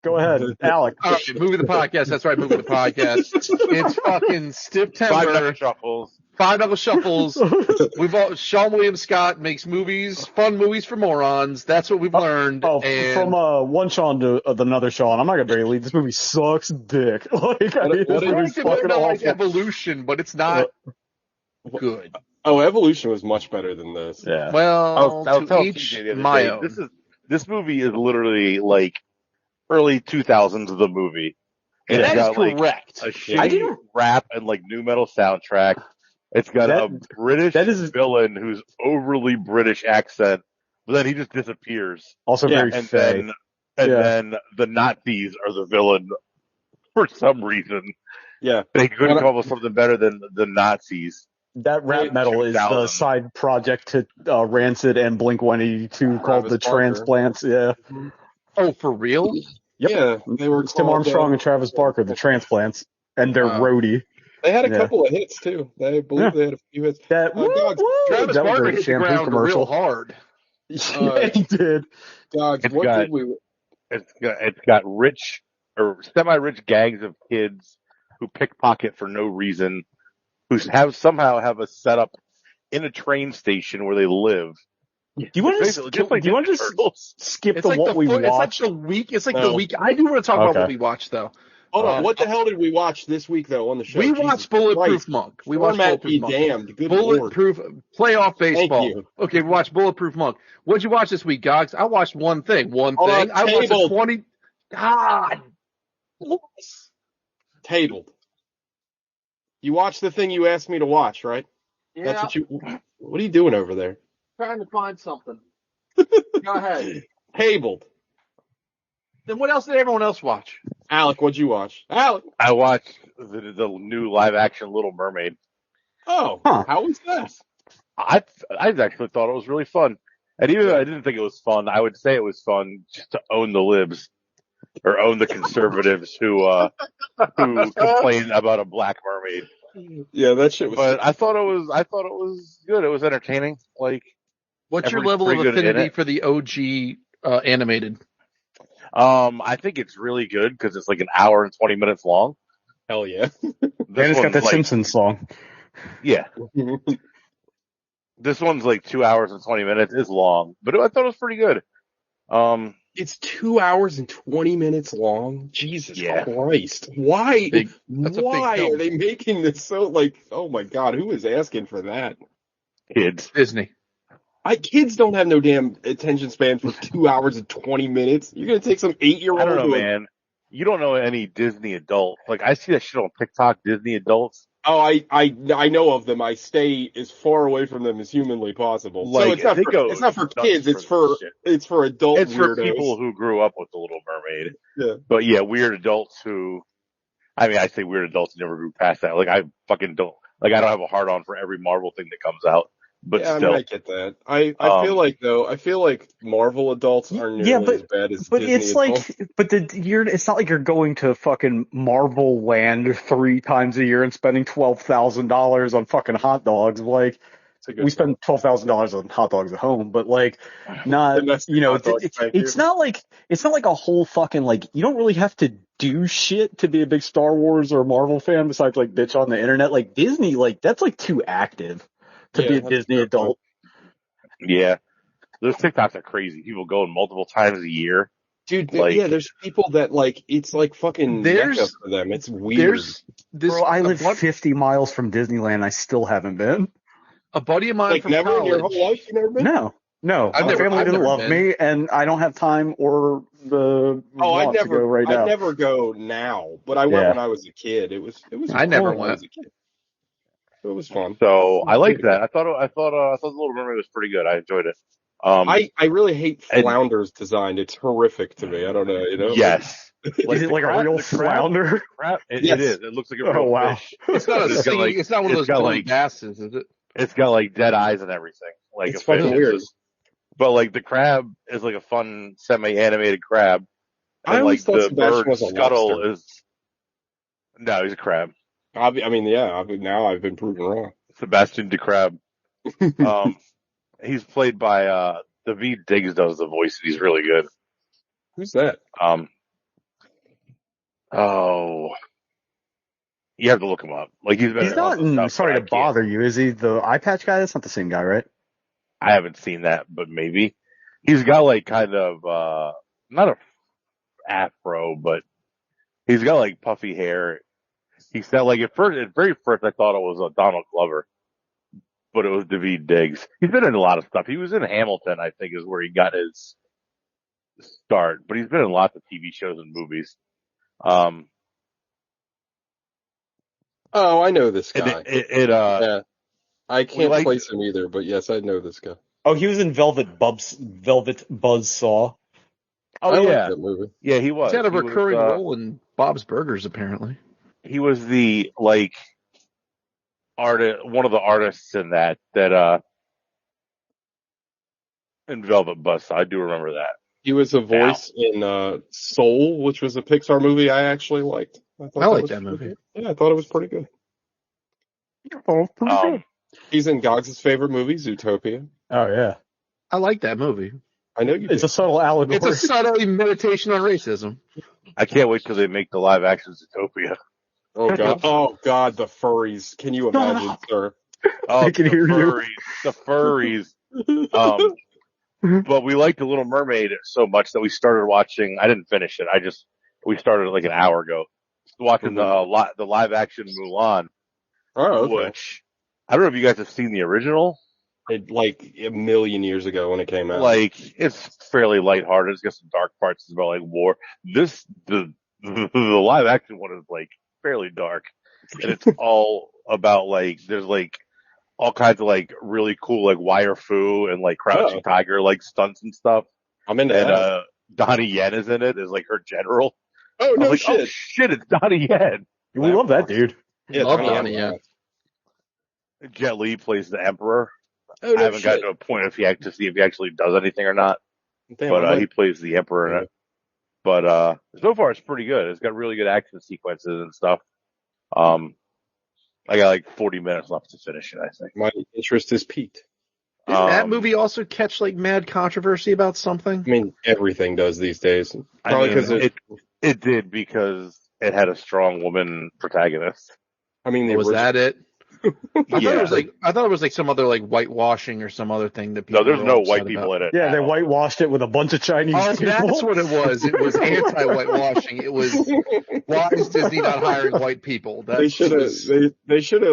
Go ahead, Alec. All right, movie the podcast. That's right, movie the podcast. It's fucking September. $5 shuffles. Sean William Scott makes movies, fun movies for morons. That's what we've learned. From one Sean to another Sean. I'm not gonna bury lead. This movie sucks dick. Like, I mean, this movie's fucking awful. Like Evolution, but it's not good. Oh, Evolution was much better than this. Yeah. Well, I'll tell each CJ the other my day, own. This movie is literally like early 2000s of the movie. And That it's is got correct. like a shitty rap and like new metal soundtrack. It's got a British villain who's overly British accent, but then he just disappears. Also very fake. Then the Nazis are the villain for some reason. Yeah. They couldn't come up with something better than the Nazis. That rap metal is the side project to Rancid and Blink-182 called The Transplants. Yeah. Oh, for real? Yep. Yeah. They were Tim Armstrong and Travis Barker, The Transplants, and their roadie. They had a couple of hits too. I believe they had a few hits. Travis Barker hit the ground real hard. Yeah, he did. Dogs, It's got rich or semi-rich gangs of kids who pickpocket for no reason, who somehow have a setup in a train station where they live. Do you want to just skip what we watched? It's like the week. I do want to talk about what we watched though. Hold on, what the hell did we watch this week though on the show? We watched Bulletproof Monk. We watched Bulletproof Monk. Damned. Good Bulletproof playoff baseball. Thank you. Okay, we watched Bulletproof Monk. What'd you watch this week, Gogs? I watched one thing. I watched 20. God. Tabled. You watched the thing you asked me to watch, right? Yeah. That's what you. What are you doing over there? Trying to find something. Go ahead. Tabled. Then what else did everyone else watch? Alec, what'd you watch? Alec. I watched the new live action Little Mermaid. Oh, how was that? I actually thought it was really fun. And even though I didn't think it was fun, I would say it was fun just to own the libs or own the conservatives who complain about a black mermaid. Yeah, that shit was. But I thought it was good. It was entertaining. Like, what's your level of affinity for the OG animated? I think it's really good because it's like an hour and 20 minutes long. Hell yeah. And it's got the Simpsons song. Yeah. This one's like 2 hours and 20 minutes. It's long, but I thought it was pretty good. It's 2 hours and 20 minutes long. Jesus Christ. Why? Why are they making this so like, oh my God, who is asking for that? Kids. Disney. Kids don't have no damn attention span for 2 hours and 20 minutes. You're going to take some 8-year-old. I don't know, man. You don't know any Disney adults. Like, I see that shit on TikTok, Disney adults. Oh, I know of them. I stay as far away from them as humanly possible. Like, so it's not for kids. It's for adult It's weirdos. for people who grew up with The Little Mermaid. Yeah. But yeah, weird adults who, I say weird adults who never grew past that. Like, I fucking don't, like, I don't have a hard on for every Marvel thing that comes out. But yeah, still. I get that. I feel like Marvel adults aren't nearly as bad as Disney it's adults. it's not like you're going to fucking Marvel Land 3 times a year and spending $12,000 on fucking hot dogs. Like, we spend $12,000 on hot dogs at home, but like, not, it's not like a whole fucking, like, you don't really have to do shit to be a big Star Wars or Marvel fan besides like bitch on the internet. Like Disney, like, that's like too active to be a Disney adult. Yeah. Those TikToks are crazy. People going multiple times a year. Dude, there's people that, like, it's like fucking Mecca for them. It's weird. Bro, I live 50 miles from Disneyland and I still haven't been. A buddy of mine from never college. in your whole life? You never been? No. My family didn't love me, and I don't have time or the want to go right now. I never go now, but I went when I was a kid. It was. I never went. As a kid. It was fun. So I liked that. I thought The Little Mermaid was pretty good. I enjoyed it. I really hate Flounder's design. It's horrific to me. I don't know. Yes. Is it like a real flounder? It is. It looks like a real fish. It's not it's not one of those glowing masses, is it? It's got like dead eyes and everything. Like it's fucking weird. But like the crab is like a fun semi-animated crab. And I always thought Sebastian was a scuttle lobster. No, he's a crab. Now I've been proven wrong. Sebastian DeCrab. He's played by David Diggs does the voice, and he's really good. Who's that? Oh, you have to look him up. Like he's not in stuff, Sorry to Bother You, is he? The eye patch guy? That's not the same guy, right? I haven't seen that, but maybe he's got like kind of not a afro, but he's got like puffy hair. He's got like at very first, I thought it was Donald Glover, but it was Daveed Diggs. He's been in a lot of stuff. He was in Hamilton, I think, is where he got his start, but he's been in lots of TV shows and movies. Oh, I know this guy. Yeah. I can't place him either, but yes, I know this guy. Oh, he was in Velvet Buzzsaw. Oh, I yeah. like that movie. Yeah, he was. He's had a recurring role in Bob's Burgers, apparently. He was the, one of the artists in that in Velvet Buzzsaw. I do remember that. He was a voice in Soul, which was a Pixar movie I actually liked. I like that movie. Yeah, I thought it was pretty good. Good. He's in Gogs' favorite movie, Zootopia. Oh, yeah. I like that movie. I know you It's do. a subtle allegory. It's a subtle meditation on racism. I can't wait till they make the live action Zootopia. Oh, God. Oh, God, the furries. Can you imagine, sir? Oh, I can hear you. The furries. But we liked The Little Mermaid so much that we started watching. I didn't finish it. We started like an hour ago watching the live action Mulan. Oh, okay. Which I don't know if you guys have seen the original. Like a million years ago when it came out. Like it's fairly lighthearted. It's got some dark parts. It's about like war. The live action one is like fairly dark, and it's all about like there's like all kinds of like really cool like wire fu and like Crouching Tiger like stunts and stuff. I'm into that. Donnie Yen is in it as like her general. Oh no like, shit! Oh shit! It's Donnie Yen. We love that dude. Yeah, love Donnie Yen. Jet Li plays the Emperor. Oh, no I haven't shit. gotten to a point to see if he actually does anything or not. Damn, But he plays the Emperor in it. But so far it's pretty good. It's got really good action sequences and stuff. I got like 40 minutes left to finish it, I think. My interest is piqued. Didn't that movie also catch like mad controversy about something? I mean, everything does these days. Probably because it did because it had a strong woman protagonist. I mean, was that it? I thought it was like some other like whitewashing or some other thing that people. No, there's no white people in it. Yeah, they whitewashed it with a bunch of Chinese people. That's what it was. It was anti-whitewashing. It was why is Disney not hiring white people? They should have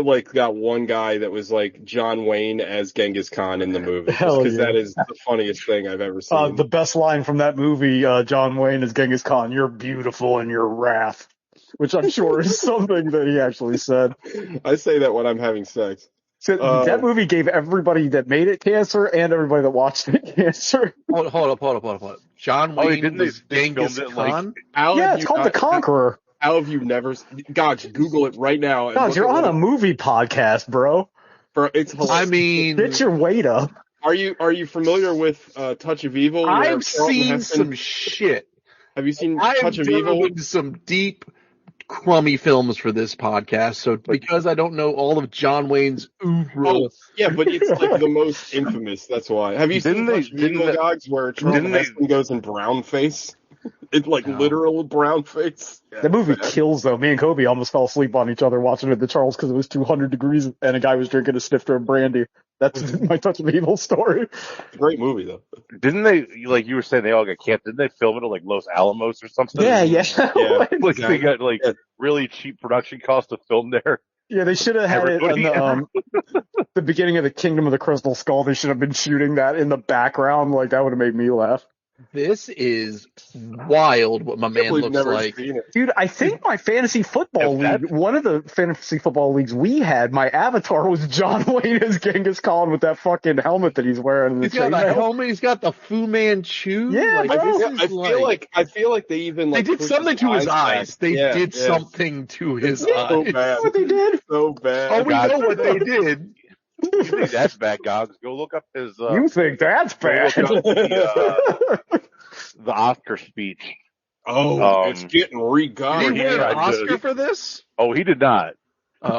like got one guy that was like John Wayne as Genghis Khan in the movie because that is the funniest thing I've ever seen. The best line from that movie, John Wayne as Genghis Khan, "You're beautiful in your wrath." Which I'm sure is something that he actually said. I say that when I'm having sex. So that movie gave everybody that made it cancer and everybody that watched it cancer. Hold up. John Wayne was Genghis Khan? Yeah, it's called The Conqueror. How have you never... God, Google it right now. God, you're on a movie podcast, bro. Bro, it's hilarious. I mean... Get your weight up. Are you familiar with Touch of Evil? I've seen some shit. Have you seen Touch of Evil? I've some deep... crummy films for this podcast, so because I don't know all of John Wayne's oeuvre. Yeah, but it's like the most infamous, that's why. Have you seen Touch of Evil, Gogs, where Charlton Heston goes in brown face? It's like literal brown face. Yeah, the movie kills, though. Me and Kobe almost fell asleep on each other watching it at the Charles because it was 200 degrees and a guy was drinking a snifter of brandy. That's my Touch of Evil story. Great movie, though. Didn't they, like you were saying, they all got canceled? Didn't they film it at like Los Alamos or something? Yeah. Like they got like really cheap production costs to film there. Yeah, they should have had it in the beginning of the Kingdom of the Crystal Skull. They should have been shooting that in the background. Like that would have made me laugh. This is wild what my man looks like. Dude, I think my fantasy football league, one of the fantasy football leagues we had, my avatar was John Wayne as Genghis Khan with that fucking helmet that he's wearing. He's got the helmet, he's got the Fu Manchu. Yeah, I feel like they even they did something to his eyes. They did something to his eyes. So bad. What they did? So bad. Oh, we know what they did. You think that's bad, Gogs? Go look up his. You think that's bad? The Oscar speech. It's getting re-got. Did he win an Oscar for this? Oh, he did not.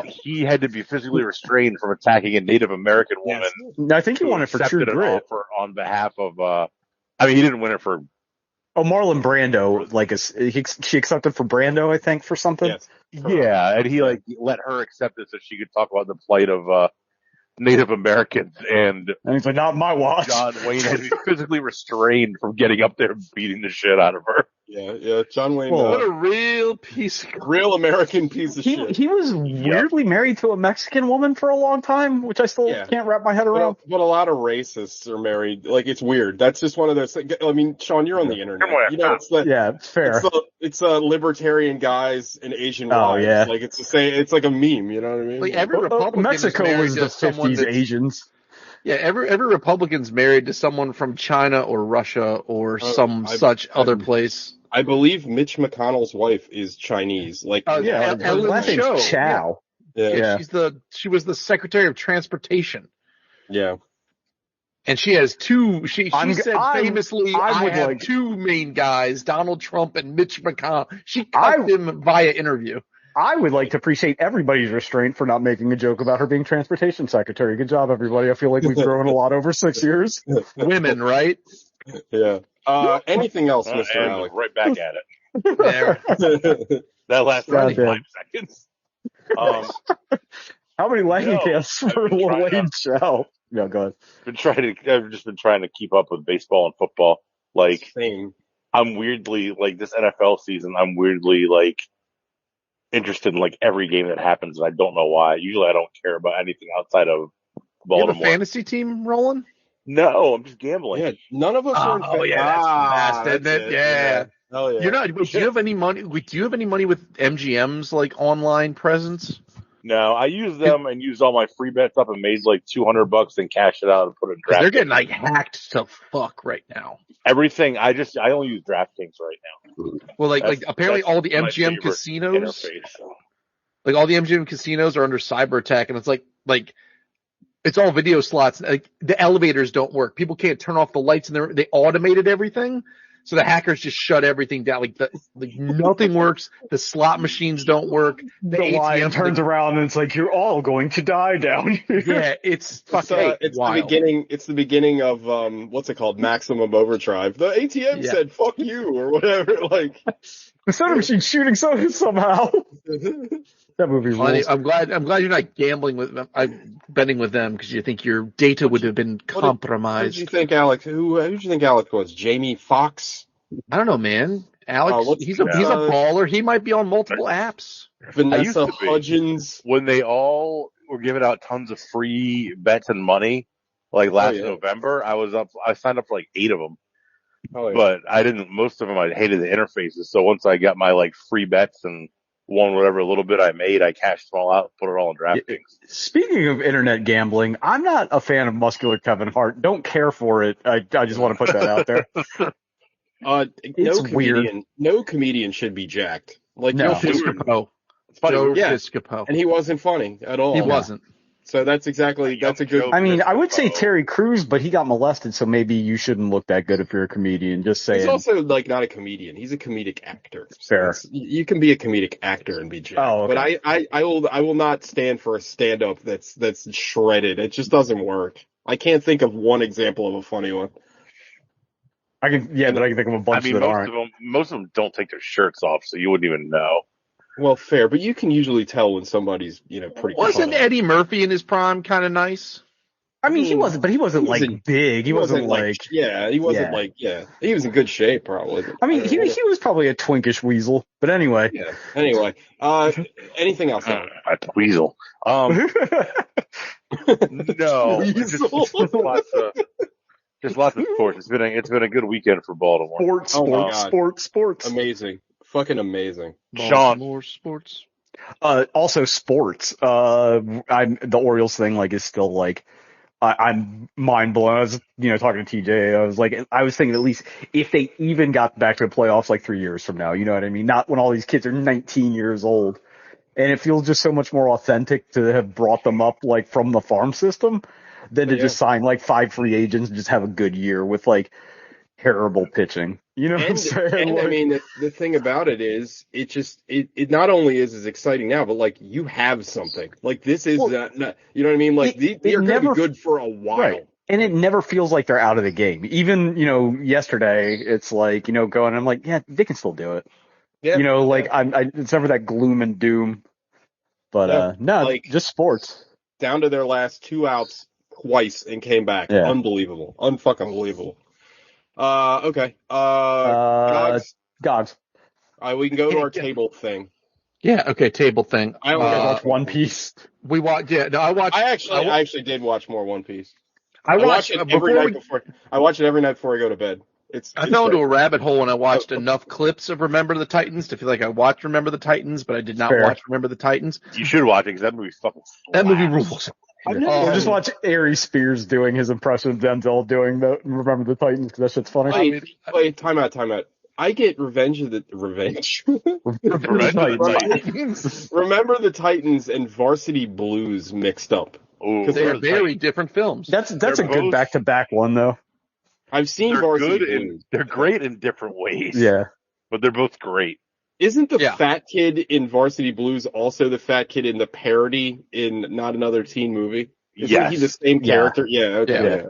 He had to be physically restrained from attacking a Native American woman. I think he won it for True Grit. On behalf of. I mean, he didn't win it for Oh, Marlon Brando, like she accepted for Brando, I think, for something. Yes. Yeah, and he like let her accept it so she could talk about the plight of Native Americans, and he's like, not my watch. John Wayne had to be physically restrained from getting up there and beating the shit out of her. Yeah. John Wayne. What a real American piece of shit. He was weirdly married to a Mexican woman for a long time, which I still can't wrap my head around. But a lot of racists are married. Like, it's weird. That's just one of those things. I mean, Sean, you're on the internet. You know, it's fair. It's libertarian guys and Asian wives. Yeah. Like, it's the same. It's like a meme. You know what I mean? Like every Republican Mexico was the 50s Asians. Yeah, every Republican's married to someone from China or Russia or such other place. I believe Mitch McConnell's wife is Chinese. Like, Ellen Chow. Yeah. She was the Secretary of Transportation. Yeah. And she has two. She said famously, I have two main guys, Donald Trump and Mitch McConnell. She cut him via interview. I would like to appreciate everybody's restraint for not making a joke about her being transportation secretary. Good job, everybody. I feel like we've grown a lot over 6 years. Women, right? Yeah. Anything else, Mr. Alex? Right back at it. There. That lasted 5 seconds. How many lagging casts for Wayne Chow? No, go ahead. I've just been trying to keep up with baseball and football. Like, same. I'm weirdly, like, this NFL season, I'm weirdly, like, interested in, like, every game that happens, and I don't know why. Usually I don't care about anything outside of Baltimore. You have a fantasy team rolling? No, I'm just gambling. Yeah, none of us are in fantasy. That's fast, isn't it? Yeah. Oh, yeah. You're not, do you have any money? Do you have any money with MGM's, like, online presence? No, I used them and used all my free bets up and made like $200 and cashed it out and put it in DraftKings. They're getting like hacked to fuck right now. Everything, I only use DraftKings right now. Well, like apparently all the MGM casinos, like all the MGM casinos are under cyber attack, and it's like it's all video slots. Like the elevators don't work. People can't turn off the lights, and they automated everything. So the hackers just shut everything down. Like nothing works. The slot machines don't work. The line turns around and it's like, you're all going to die down here. Yeah, it's fucking wild. It's the beginning of what's it called? Maximum Overdrive. The ATM said "fuck you" or whatever. Like the soda machine shooting somehow. That movie rules. I'm glad you're not gambling with them. I'm betting with them because you think your data would have been compromised. Who did you think, Alex? Who did you think Alex was? Jamie Foxx? I don't know, man. Alex, he's a baller. He might be on multiple apps. Vanessa Hudgens. When they all were giving out tons of free bets and money, like last November, I signed up for like 8 of them. Oh, yeah. But most of them I hated the interfaces. So once I got my like free bets and won whatever little bit I made, I cashed them all out, put it all in DraftKings. Speaking of internet gambling, I'm not a fan of muscular Kevin Hart. Don't care for it. I just want to put that out there. No comedian should be jacked. Like Joe Piscopo. And he wasn't funny at all. He wasn't. So that's a good. I mean, I would say Terry Crews, but he got molested, so maybe you shouldn't look that good if you're a comedian. Just saying. He's also like not a comedian. He's a comedic actor. Fair. You can be a comedic actor and be jacked. Oh, okay. But I will not stand for a stand-up that's shredded. It just doesn't work. I can't think of one example of a funny one. But I can think of a bunch that aren't. Most of them don't take their shirts off, so you wouldn't even know. Well, fair, but you can usually tell when somebody's, pretty. Wasn't Eddie Murphy in his prime kind of nice? I mean, he wasn't big. He wasn't like. He wasn't like. He was in good shape, probably. I mean, he was probably a twinkish weasel. But anyway. Yeah. Anyway, anything else? A weasel. No. Just lots of sports. It's been a good weekend for Baltimore. Sports. Amazing. Fucking amazing. Sean. More sports. Also sports. The Orioles thing is still I'm mind blown. I was talking to TJ. I was thinking at least if they even got back to the playoffs 3 years from now, you know what I mean? Not when all these kids are 19 years old. And it feels just so much more authentic to have brought them up from the farm system than to just sign 5 free agents and just have a good year with terrible pitching. You know what I'm saying? And I mean, the thing about it is, it not only is as exciting now, but you have something. This is not, you know what I mean? These are going to be good for a while. Right. And it never feels like they're out of the game. Even, yesterday, it's like, going, I'm like, yeah, they can still do it. Yeah. It's never that gloom and doom. But, no, just sports. Down to their last 2 outs twice and came back. Yeah. Unbelievable. Unfucking believable. Okay. Gogs. We can go to our table thing. Yeah, okay, table thing. I watched One Piece. We watched, I watched. I actually did watch more One Piece. I watch it every night before. I watch it every night before I go to bed. I fell into a rabbit hole and I watched enough clips of Remember the Titans to feel like I watched Remember the Titans, but I did not watch Remember the Titans. You should watch it because that movie's fucking slaps. That movie rules. Just watch Ari Spears doing his impression of Denzel doing the Remember the Titans because that shit's funny. Wait, time out. I get Revenge of the Titans. Remember the Titans and Varsity Blues mixed up. They're very different films. That's a good back-to-back one though. I've seen Varsity Blues. They're great in different ways. Yeah, but they're both great. Isn't the fat kid in Varsity Blues also the fat kid in the parody in Not Another Teen Movie? Isn't he the same character? Yeah. Okay. Yeah.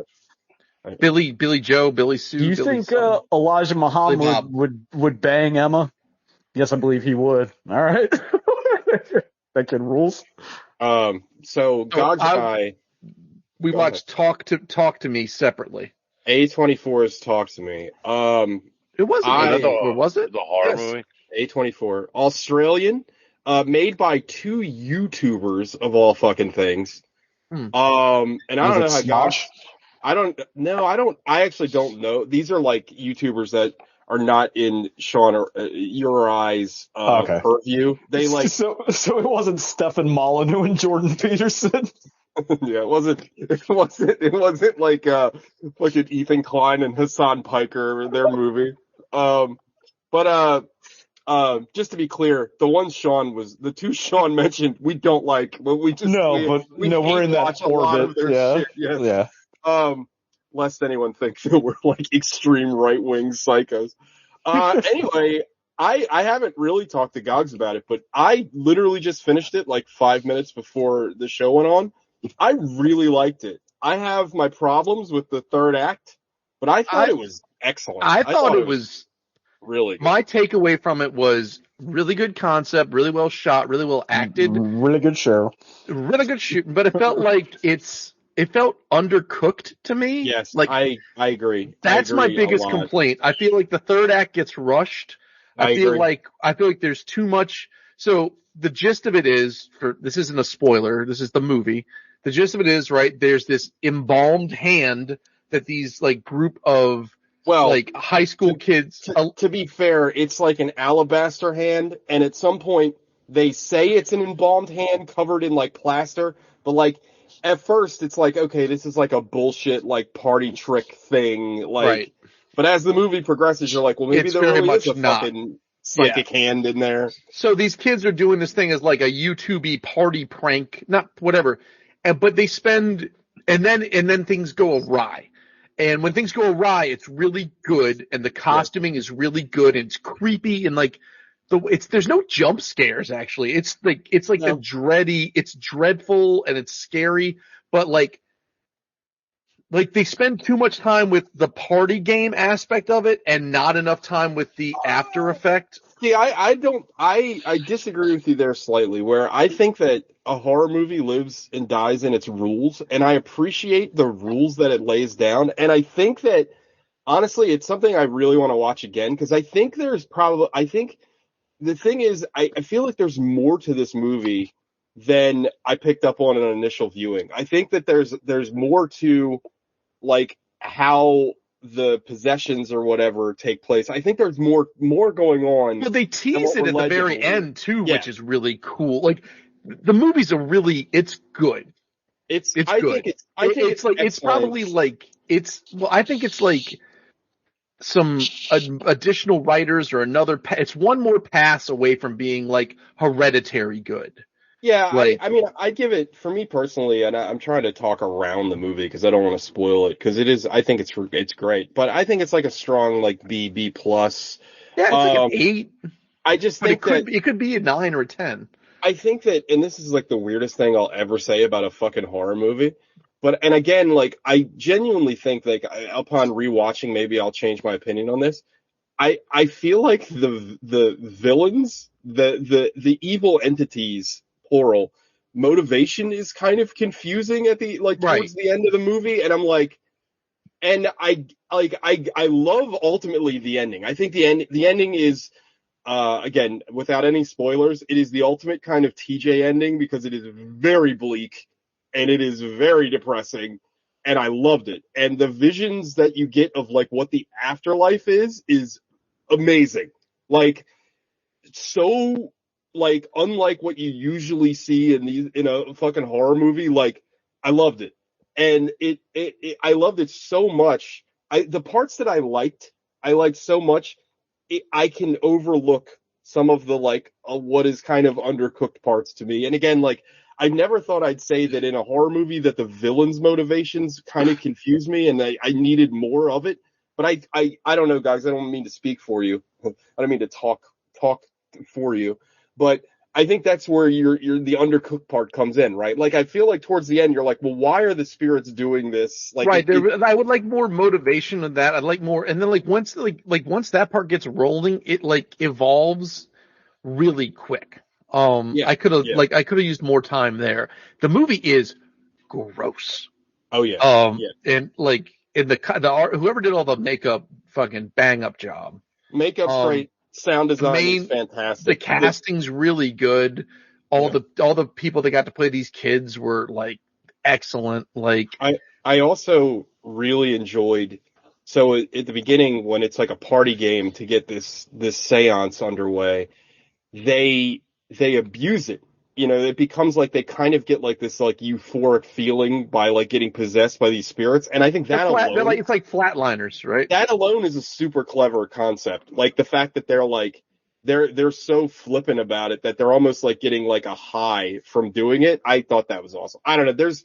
Billy Joe, Billy Sue. Do you think Elijah Muhammad would bang Emma? Yes, I believe he would. All right. That kid rules. So Gogs and I we watched Talk to Me separately. A24's Talk to Me. It wasn't. Was it the horror movie? A24, Australian, made by two YouTubers of all fucking things. And I don't know how Gogs. I actually don't know. These are like YouTubers that are not in Sean or your eyes purview. They like so it wasn't Stefan Molyneux and Jordan Peterson. Yeah, it wasn't like an Ethan Klein and Hassan Piker their movie. But just to be clear, the two Sean mentioned we don't like, but we're in that orbit. Yeah. Lest anyone think that we're like extreme right-wing psychos. Anyway, I haven't really talked to Gogs about it, but I literally just finished it like 5 minutes before the show went on. I really liked it. I have my problems with the third act, but I thought it was excellent. I thought it was really good. My takeaway from it was really good concept, really well shot, really well acted. Really good show. Really good shooting, but it felt like it felt undercooked to me. Yes, like I agree. That's my biggest complaint. I feel like the third act gets rushed. I feel like there's too much. So the gist of it is, this isn't a spoiler, this is the movie. The gist of it is, right, there's this embalmed hand that these like group of high school kids. To be fair, it's like an alabaster hand, and at some point they say it's an embalmed hand covered in like plaster, but like at first it's like, okay, this is like a bullshit like party trick thing, like. Right. But as the movie progresses, you're like, well, maybe there really is a fucking psychic hand in there. So these kids are doing this thing as like a YouTube-y party prank, not whatever. But they spend, and then things go awry. And when things go awry, it's really good, and the costuming is really good, and it's creepy, and like there's no jump scares actually. it's dreadful and it's scary, but like they spend too much time with the party game aspect of it and not enough time with the after effect. See, I disagree with you there slightly, where I think that a horror movie lives and dies in its rules, and I appreciate the rules that it lays down, and I think that, honestly, it's something I really want to watch again, because I think the thing is, I feel like there's more to this movie than I picked up on an initial viewing. I think that there's more to, like, how the possessions or whatever take place. I think there's more going on. Well, they tease it at the very end too, which is really cool. Like the movie's it's good. It's good. I think it's probably like I think it's like some additional writers or another. It's one more pass away from being like Hereditary good. Yeah, like, I mean, I give it, for me personally, and I'm trying to talk around the movie because I don't want to spoil it, because it is, I think it's great, but I think it's like a strong, like, B plus. Yeah, it's like an 8. I just think it could be a 9 or a 10. I think that, and this is like the weirdest thing I'll ever say about a fucking horror movie, and again, like, I genuinely think, like, upon rewatching, maybe I'll change my opinion on this. I feel like the villains, the evil entities, plural, motivation is kind of confusing at the, like, towards the end of the movie, and I'm like, and I love ultimately the ending. I think the ending is, again, without any spoilers, it is the ultimate kind of TJ ending because it is very bleak and it is very depressing, and I loved it. And the visions that you get of, like, what the afterlife is amazing. Like, so, like, unlike what you usually see in a fucking horror movie. Like, I loved it. And I loved it so much. The parts that I liked so much, I can overlook some of the, like, what is kind of undercooked parts to me. And again, like, I never thought I'd say that in a horror movie that the villain's motivations kind of confuse me, and I needed more of it. But I don't know, guys. I don't mean to speak for you. I don't mean to talk for you. But I think that's where the undercooked part comes in, right? Like, I feel like towards the end, you're like, well, why are the spirits doing this? Like, right. I would like more motivation of that. I'd like more. And then, like, once that part gets rolling, it, like, evolves really quick. I could have used more time there. The movie is gross. Oh yeah. And, like, in the art, whoever did all the makeup, fucking bang up job. Makeup's great. Sound design is fantastic. The casting's really good. All the people that got to play these kids were, like, excellent. Like, I also really enjoyed. So at the beginning, when it's like a party game to get this seance underway, they abuse it. You know, it becomes like they kind of get, like, this, like, euphoric feeling by, like, getting possessed by these spirits. And I think that alone, it's like flatliners, right? That alone is a super clever concept. Like, the fact that they're, like, they're so flippant about it that they're almost, like, getting, like, a high from doing it. I thought that was awesome. I don't know. There's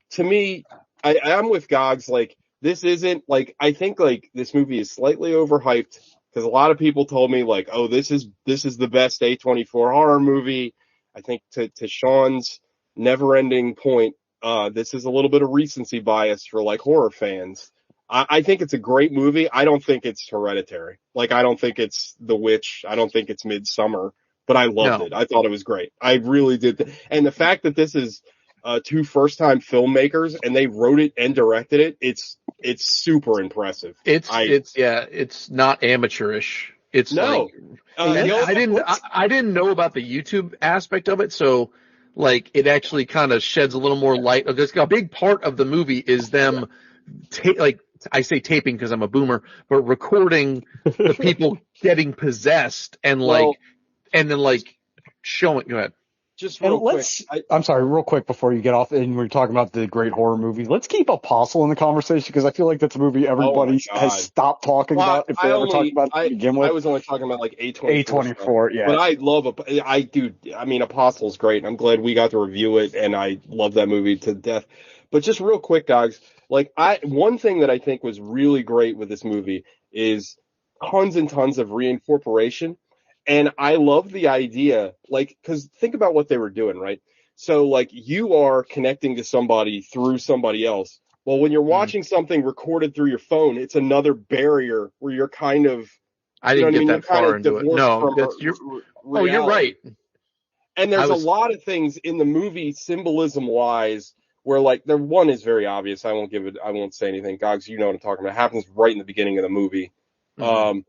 to me, I'm with Gogs. Like, this isn't, like, I think, like, this movie is slightly overhyped because a lot of people told me, like, oh, this is the best A24 horror movie. I think to Sean's never-ending point, this is a little bit of recency bias for, like, horror fans. I think it's a great movie. I don't think it's Hereditary. Like, I don't think it's The Witch. I don't think it's Midsummer. But I loved it. I thought it was great. I really did. And the fact that this is two first-time filmmakers and they wrote it and directed it, it's super impressive. It's not amateurish. It's no. I didn't know about the YouTube aspect of it, so, like, it actually kind of sheds a little more light. Because a big part of the movie is them, like, I say taping because I'm a boomer, but recording the people getting possessed and, like, and then, like, showing. Go ahead. Just real quick. I'm sorry, real quick before you get off, and we're talking about the great horror movies. Let's keep Apostle in the conversation because I feel like that's a movie everybody has stopped talking about if they ever talk about it to begin with. I was only talking about, like, A24. A24, yeah. But I love it. I mean, Apostle's great. I'm glad we got to review it, and I love that movie to death. But just real quick, guys, like, one thing that I think was really great with this movie is tons and tons of reincorporation. And I love the idea, like, because think about what they were doing, right? So, like, you are connecting to somebody through somebody else. Well, when you're watching something recorded through your phone, it's another barrier where you're kind of. I didn't get that far into it. No, you're right. And there's a lot of things in the movie, symbolism-wise, where, like, the one is very obvious. I won't say anything. Gogs, you know what I'm talking about. It happens right in the beginning of the movie. Mm-hmm.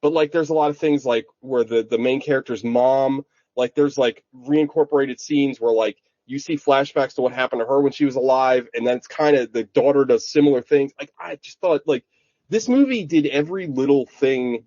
But, like, there's a lot of things, like, where the main character's mom, like, there's, like, reincorporated scenes where, like, you see flashbacks to what happened to her when she was alive, and then it's kind of the daughter does similar things. Like, I just thought, like, this movie did every little thing.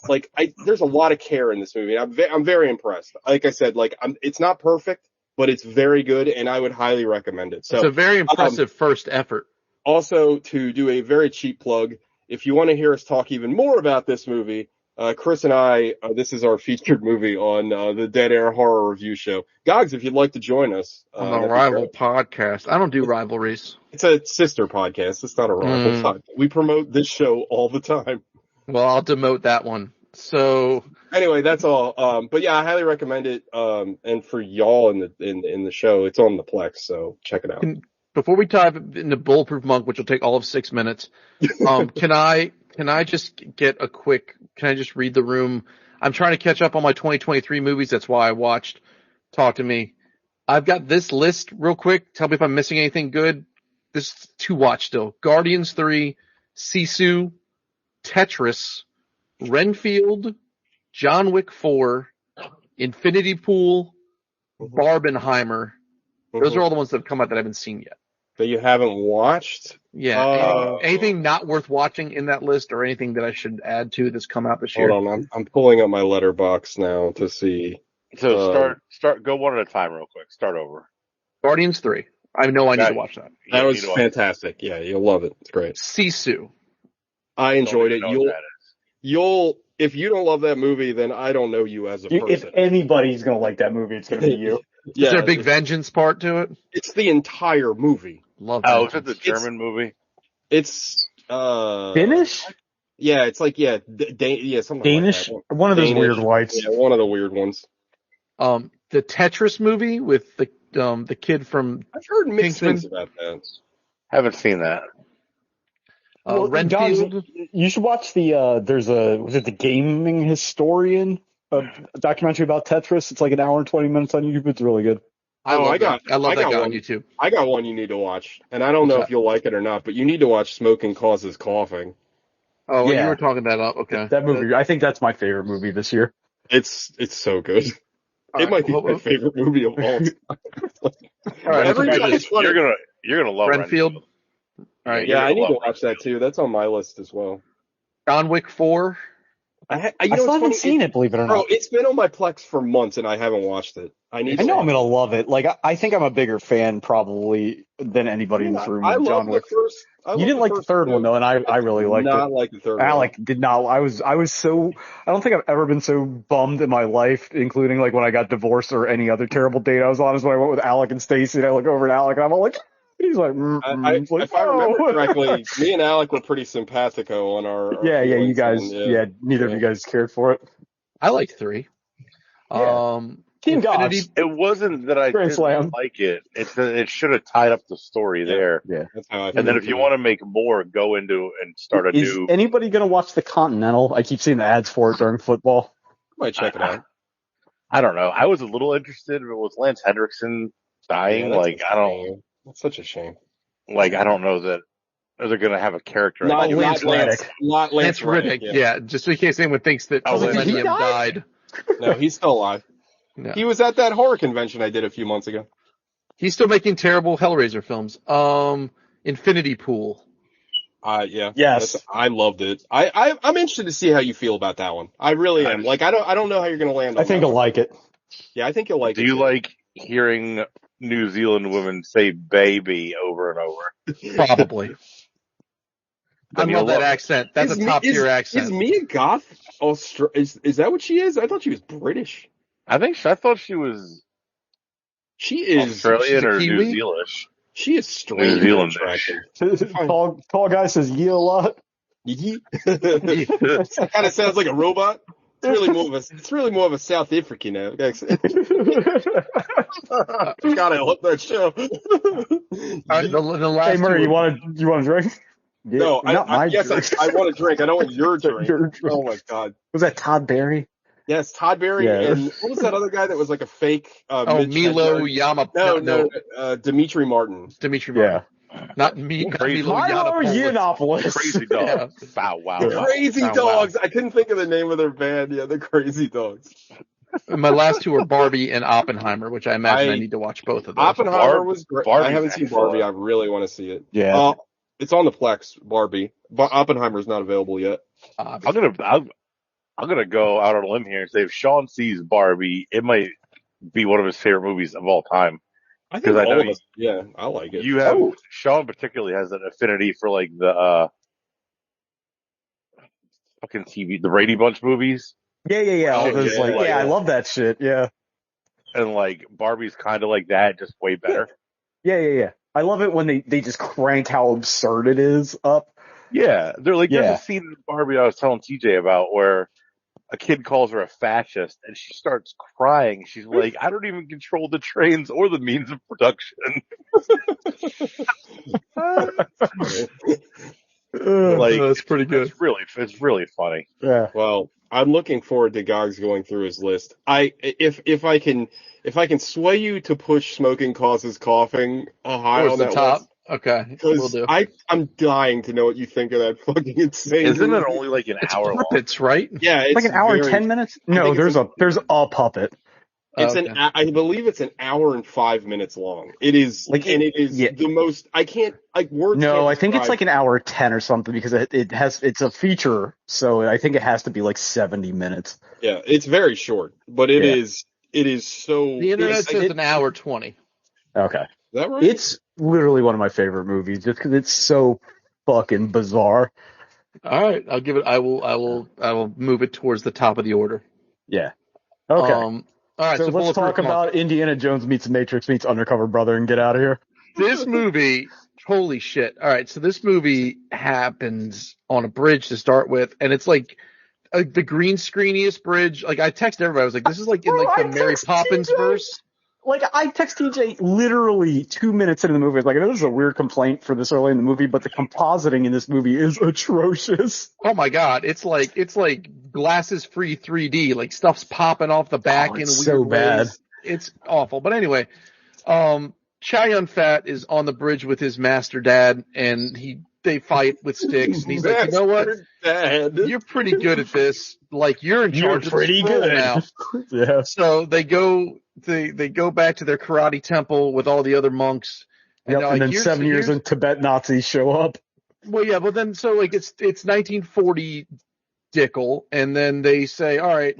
Like, there's a lot of care in this movie. I'm very impressed. Like I said, like, it's not perfect, but it's very good, and I would highly recommend it. So it's a very impressive first effort. Also, to do a very cheap plug, if you want to hear us talk even more about this movie, Chris and I, this is our featured movie on the Dead Air Horror Review Show. Gogs, if you'd like to join us. On the Rival podcast. I don't do rivalries. It's a sister podcast. It's not a rival podcast. We promote this show all the time. Well, I'll demote that one. So anyway, that's all. But yeah, I highly recommend it. And for y'all in the show, it's on the Plex, so check it out. before we dive into Bulletproof Monk, which will take all of 6 minutes, can I just get a quick? Can I just read the room? I'm trying to catch up on my 2023 movies. That's why I watched Talk to Me. I've got this list real quick. Tell me if I'm missing anything good. This is to watch still. Guardians 3, Sisu, Tetris, Renfield, John Wick 4, Infinity Pool, Barbenheimer. Those are all the ones that have come out that I haven't seen yet. That you haven't watched? Yeah. Anything not worth watching in that list, or anything that I should add to that's come out this year? Hold on, I'm pulling up my letterbox now to see. So go one at a time real quick. Start over. Guardians 3. I know I need to watch that. That was fantastic. Yeah, you'll love it. It's great. Sisu. I enjoyed it. If you don't love that movie, then I don't know you as a person. If anybody's gonna like that movie, it's gonna be you. Yeah, is there a big vengeance part to it? It's the entire movie. Love that. Oh, is it the German movie? It's Finnish? Yeah, it's like something Danish? like that. One of those weird whites. Yeah, one of the weird ones. The Tetris movie with the kid from I've heard mixed Kingsman. things about that. Haven't seen that. Renfield. Guys, you should watch was it the Gaming Historian? A documentary about Tetris. It's like an hour and 20 minutes on YouTube. It's really good. I love that guy on YouTube. I got one you need to watch, and I don't know if you'll like it or not, but you need to watch Smoking Causes Coughing. Oh, yeah. You were talking that up. Okay. That movie, I think that's my favorite movie this year. It's so good. It might be my favorite movie of all time. All right, you're gonna love Renfield. All right. Yeah, I need to watch that too. That's on my list as well. John Wick 4. I still haven't seen it, believe it or not. Bro, it's been on my Plex for months and I haven't watched it. I know I'm gonna love it. Like I think I'm a bigger fan probally than anybody in this room. I John Wick. You didn't like the third one though, and I really liked it. Not like the third one. Alec did not. I was so. I don't think I've ever been so bummed in my life, including like when I got divorced or any other terrible date I was on. Is when I went with Alec and Stacy, and I look over at Alec, and I'm all like, he's like, if I remember correctly, me and Alec were pretty simpatico on our. Yeah, you guys. Neither of you guys cared for it. I like 3. Yeah. Team Gods. It wasn't that I didn't like it. It should have tied up the story there. Yeah. That's how I and then if you want to make more, go into and start a new. Is anybody gonna watch The Continental? I keep seeing the ads for it during football. Might check it out. I don't know. I was a little interested if it was Lance Hendrickson dying. That's such a shame. Like, I don't know that they're going to have a character. Not Lance Reddick. Lance Reddick. Yeah, just in case anyone thinks that he died. No, he's still alive. No. He was at that horror convention I did a few months ago. He's still making terrible Hellraiser films. Infinity Pool. Yeah. Yes. I loved it. I'm interested to see how you feel about that one. I really am. Like, I don't know how you're going to land on I think you'll like it. Yeah, I think you'll like it. Do you like hearing New Zealand women say baby over and over? Probably. I love that accent. That's a top tier accent. Is Mia Goth is that what she is? I thought she was British. I thought she was. She is Australian or New Zealandish. She is strange. New Zealandish. Tall guy says "ye" a lot. Yee. Kind of sounds like a robot. It's really more of a South African accent. God, I love that show. Right, the last hey Murray, you want a drink? Yeah, no, I want a drink. I don't want your drink. Oh my God. Was that Todd Berry? Yes, Todd Berry, and what was that other guy that was like a fake? Milo Yiannopoulos. No, Dimitri Martin. Yeah. Not me. Milo Yiannopoulos. Crazy Dogs. Wow. Crazy Dogs. I couldn't think of the name of their band. Yeah, the Crazy Dogs. My last two are Barbie and Oppenheimer, which I imagine I need to watch both of those. Oppenheimer was great. I haven't seen Barbie. I really want to see it. Yeah. It's on the Plex, Barbie. But Oppenheimer's not available yet. I'm gonna go out on a limb here and say if Sean sees Barbie, it might be one of his favorite movies of all time. I think I like it. Sean particularly has an affinity for like the fucking TV, the Brady Bunch movies. Yeah. I love that shit. Yeah. And like Barbie's kind of like that, just way better. Yeah. I love it when they just crank how absurd it is up. Yeah, they're like there's a scene in Barbie I was telling TJ about where a kid calls her a fascist, and she starts crying. She's like, "I don't even control the trains or the means of production." Like, that's pretty good. It's really funny. Yeah. Well, I'm looking forward to Gogs going through his list. If I can sway you to push smoking causes coughing high Towards on the that top. list, Okay, we'll do. I'm dying to know what you think of that fucking insane. Isn't it movie. only like an It's hour long? puppets, right? Yeah, it's Like an hour and very- 10 minutes? I No, think there's a puppet. Okay. I believe it's an hour and 5 minutes long. It is the most. I can't words. No, can't I think it's describe- like an hour 10 or something because it's a feature, so I think it has to be like 70 minutes. Yeah, it's very short, but it is so. The internet is says an hour 20. Okay. that right? It's literally one of my favorite movies just because it's so fucking bizarre. All right, I'll give it. I will move it towards the top of the order. Yeah. Okay. All right, so let's talk about Indiana Jones meets Matrix meets Undercover Brother and get out of here. this movie. Holy shit! All right, so this movie happens on a bridge to start with, and it's like the green screeniest bridge. Like I texted everybody, I was like, "This is like in like the Mary Poppins verse." Like, I text TJ literally 2 minutes into the movie. I was like, this is a weird complaint for this early in the movie, but the compositing in this movie is atrocious. Oh my god, it's like glasses free 3D, like stuff's popping off the back in weird so bad. ways. It's awful. But anyway, Chow Yun-Fat is on the bridge with his master dad, and they fight with sticks, and he's like, you know what? Dad. You're pretty good at this. Like you're in charge of the scroll now. Yeah. So they go back to their karate temple with all the other monks. And, they're and like, then 7 years in Tibet Nazis show up. Well, yeah, but then so like it's 1940 Dickel, and then they say, all right,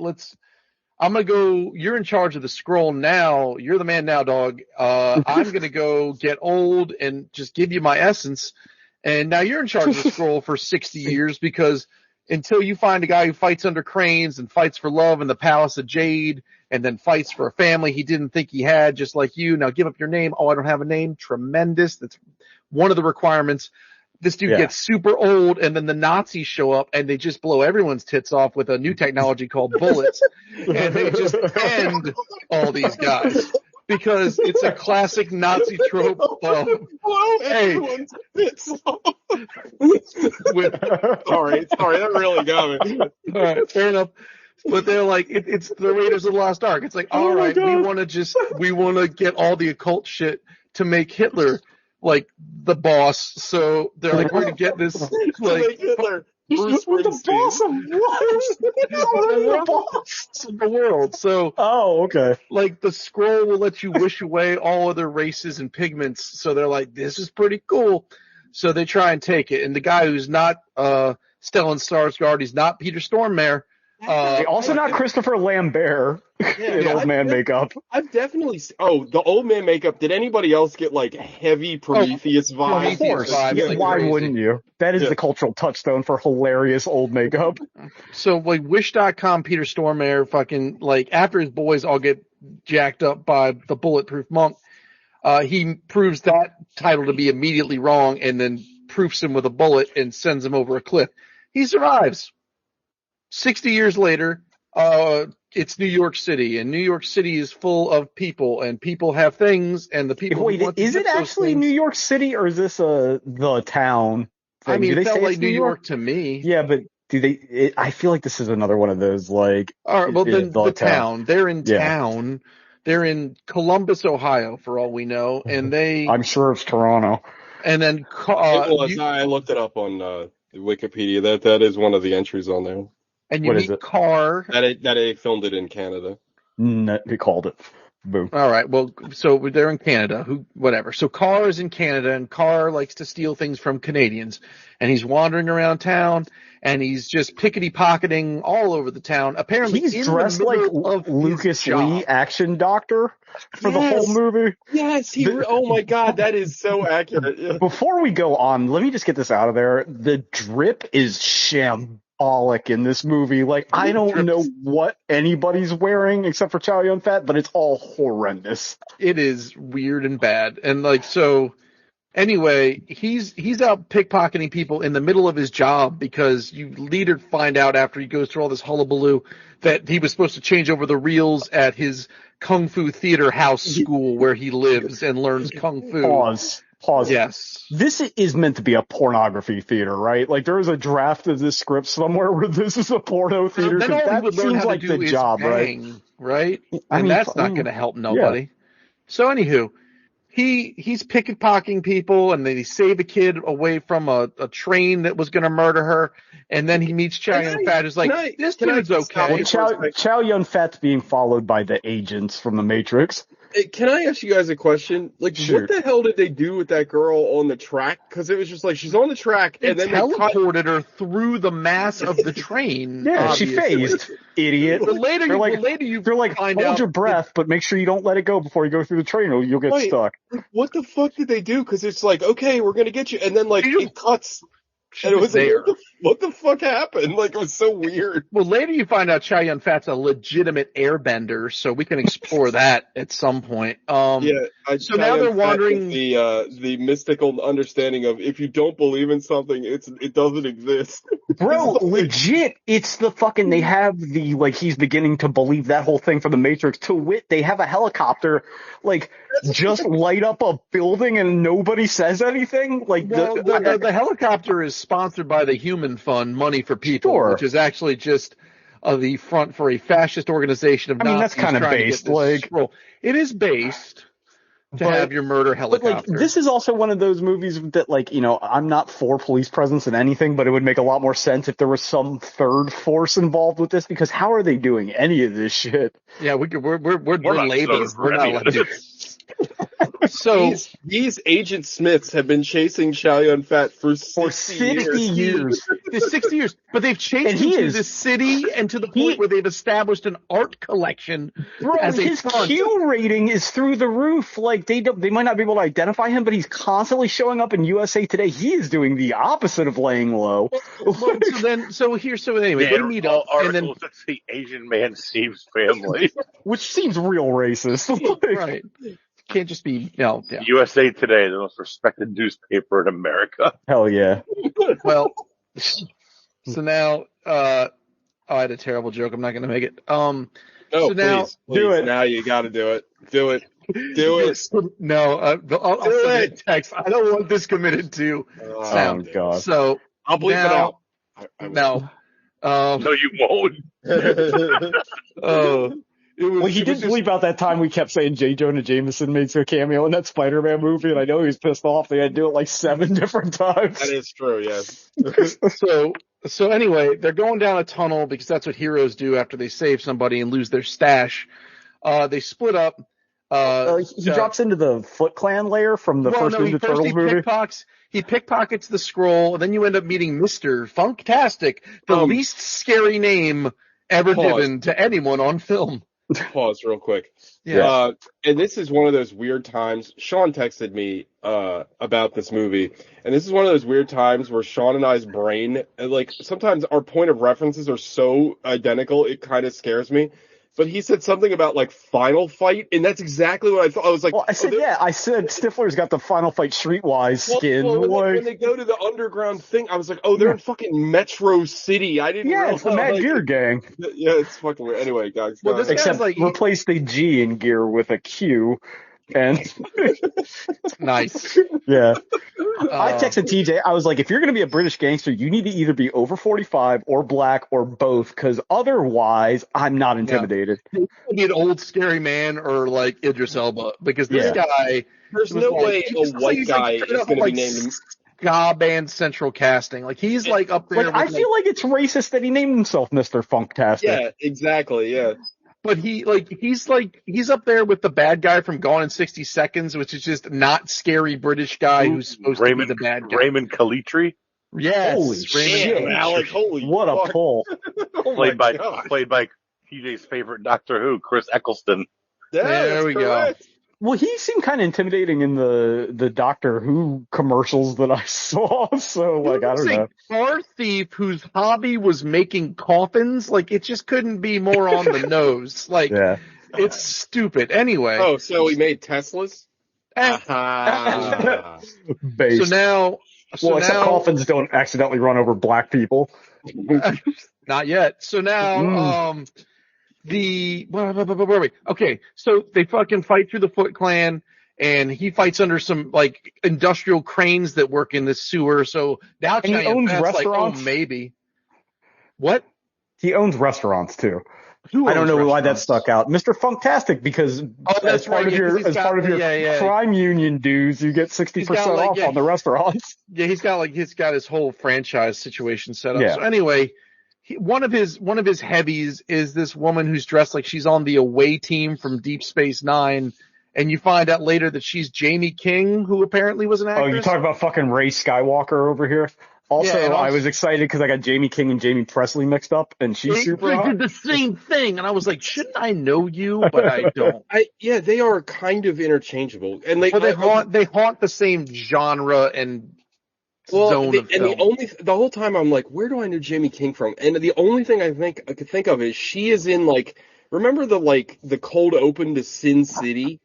I'm gonna go. You're in charge of the scroll now. You're the man now, dog. I'm gonna go get old and just give you my essence. And now you're in charge of the scroll for 60 years because until you find a guy who fights under cranes and fights for love in the Palace of Jade and then fights for a family he didn't think he had, just like you. Now give up your name. Oh, I don't have a name. Tremendous. That's one of the requirements. This dude gets super old, and then the Nazis show up, and they just blow everyone's tits off with a new technology called bullets, and they just end all these guys. Because it's a classic Nazi trope of, hey, sorry, that really got me. All right, fair enough. But they're like, it's the Raiders of the Lost Ark. It's like, all right, we want to get all the occult shit to make Hitler like the boss. So they're like, we're gonna get this like Hitler. Bruce the boss of what? the boss of the world. So okay. Like the scroll will let you wish away all other races and pigments. So they're like, this is pretty cool. So they try and take it. And the guy who's not Stellan Skarsgård, he's not Peter Stormare. Also not Christopher Lambert in old man makeup. I've definitely the old man makeup. Did anybody else get like heavy Prometheus vibes? Of course. vibes, Yeah, like why crazy. wouldn't you? That is the cultural touchstone for hilarious old makeup. So like Wish.com, Peter Stormare fucking like after his boys all get jacked up by the Bulletproof Monk, he proves that title to be immediately wrong and then proofs him with a bullet and sends him over a cliff. He survives. 60 years later, it's New York City, and New York City is full of people, and people have things, and the people. Wait, is it actually New York City, or is this the town thing? I mean, do they it felt say like it's New York to me. Yeah, but do they? I feel like this is another one of those like. All right, well, then the town. They're in Yeah. town. They're in Columbus, Ohio, for all we know, and they. I'm sure it's Toronto. And then I looked it up on Wikipedia. That is one of the entries on there. And you What is meet it? Carr. That they filmed it in Canada. No, they called it. Boom. All right. Well, so they're in Canada. Whatever. So Carr is in Canada, and Carr likes to steal things from Canadians. And he's wandering around town, and he's just pickety-pocketing all over the town. Apparently, He's in dressed the like middle of Lucas his job. Lee, action doctor, for the Yes. whole movie. Yes, oh my god, that is so accurate. Yeah. Before we go on, let me just get this out of there. The drip is shambolic in this movie. Like, I don't know what anybody's wearing except for Chow Yun-Fat, but it's all horrendous. It is weird and bad. And like, so Anyway, he's out pickpocketing people in the middle of his job because you later find out after he goes through all this hullabaloo that he was supposed to change over the reels at his Kung Fu theater house school where he lives and learns Kung Fu. Pause. Yes. This is meant to be a pornography theater, right? Like there is a draft of this script somewhere where this is a porno theater. Then all he that would learn seems how like to do the is job, bang, right? I mean, that's not going to help nobody. Yeah. So anywho, he's pickpocketing people, and then he saved a kid away from a train that was going to murder her, and then he meets Chow Yun-fat, who's like, this dude's okay. Well, Chow Yun-fat's being followed by the agents from the Matrix. Can I ask you guys a question? Like, sure. What the hell did they do with that girl on the track? Because it was just like, she's on the track, and then they teleported her through the mass of the train. Yeah, obviously. She phased, idiot. But later you find out. Hold your breath, but make sure you don't let it go before you go through the train, or you'll get stuck. What the fuck did they do? Because it's like, okay, we're gonna get you, and then like it cuts. And it was there. Like, what the fuck happened? Like, it was so weird. Well, later you find out Chow Yun-fat's a legitimate airbender, so we can explore that at some point. So now they're wandering the mystical understanding of if you don't believe in something, it doesn't exist. Bro, legit, it's the fucking, they have the, like, he's beginning to believe that whole thing for the Matrix. To wit, they have a helicopter, like, just light up a building and nobody says anything. Like, the helicopter is sponsored by the Human Fund, Money for People, which is actually just the front for a fascist organization of Nazis. I mean, that's kind of based, like, it is based to have your murder helicopter. But, like, this is also one of those movies that, like, you know, I'm not for police presence in anything, but it would make a lot more sense if there was some third force involved with this, because how are they doing any of this shit? Yeah, we're labels. We're not allowed to do this. So these Agent Smiths have been chasing Chow Yun-fat for 60 years. 60 years. But they've chased him to the city and to the point where they've established an art collection. Bro, his Q rating is through the roof. Like, they might not be able to identify him, but he's constantly showing up in USA Today. He is doing the opposite of laying low. Anyway, they meet up, and then the Asian man Steve's family, which seems real racist. Right. Can't just be, USA Today, the most respected newspaper in America. Hell yeah. Well, so now, I had a terrible joke. I'm not going to make it. No, so now, please. Do it. Now you got to do it. Do it. Do it. No, I'll send a text. I don't want this committed to sound. Oh, God. So, I'll bleep it out. No. No, you won't. He did bleep out that time we kept saying J. Jonah Jameson makes a cameo in that Spider-Man movie, and I know he was pissed off. They had to do it like 7 different times. That is true, yes. So anyway, they're going down a tunnel because that's what heroes do after they save somebody and lose their stash. They split up. He drops into the Foot Clan lair from the first Ninja Turtles movie. He pickpockets the scroll, and then you end up meeting Mr. Funktastic, the least scary name ever given to anyone on film. Pause real quick. Yeah. And this is one of those weird times. Sean texted me about this movie, and this is one of those weird times where Sean and I's brain, like, sometimes our point of references are so identical, it kind of scares me. But he said something about, like, Final Fight, and that's exactly what I thought. I was like... Well, I said Stifler's got the Final Fight Streetwise skin. When they go to the underground thing, I was like, they're in fucking Metro City. I didn't realize. Yeah, it's the Mad Gear gang. Yeah, it's fucking weird. Anyway, guys. Except replace the G in gear with a Q. And nice. Yeah. I texted TJ. I was like, if you're going to be a British gangster, you need to either be over 45 or black or both, because otherwise I'm not intimidated. You could be an old scary man or like Idris Elba, because this guy. There's no way a white guy is going to be named ska band central casting. Like, he's like up there. I feel like it's racist that he named himself Mr. Funktastic. Yeah, exactly. Yeah. But he's up there with the bad guy from Gone in 60 Seconds, which is just not scary British guy who's supposed to be the bad guy. Raymond Calitri? Yes. Holy shit, Alec, holy what fuck. A pull. Played by TJ's favorite Doctor Who, Chris Eccleston. There we go. Well, he seemed kind of intimidating in the Doctor Who commercials that I saw. So, like, I don't know. Car thief whose hobby was making coffins. Like, it just couldn't be more on the nose. Like, it's stupid. Anyway. Oh, so he made Teslas? Based. So now, except coffins don't accidentally run over black people. Not yet. So now, where are we? Okay, so they fucking fight through the Foot Clan, and he fights under some like industrial cranes that work in this sewer. So now And he owns like, restaurants. oh, maybe. What? He owns restaurants too. Who I don't owns know why that restaurants? stuck out. Mr. Funktastic, because that's right. as part of your crime union dues, you get 60% off on the restaurants. Yeah, he's got his whole franchise situation set up. Yeah. So anyway, one of his heavies is this woman who's dressed like she's on the away team from Deep Space Nine, and you find out later that she's Jamie King, who apparently was an actress. Oh, you talk about fucking Ray Skywalker over here. Also, I was excited because I got Jamie King and Jamie Presley mixed up, and she's super hot. They did the same thing, and I was like, shouldn't I know you? But I don't. Yeah, they are kind of interchangeable, and they haunt the same genre and zone of film. And the whole time I'm like, where do I know Jamie King from? And the only thing I could think of is she is in like, remember the cold open to Sin City?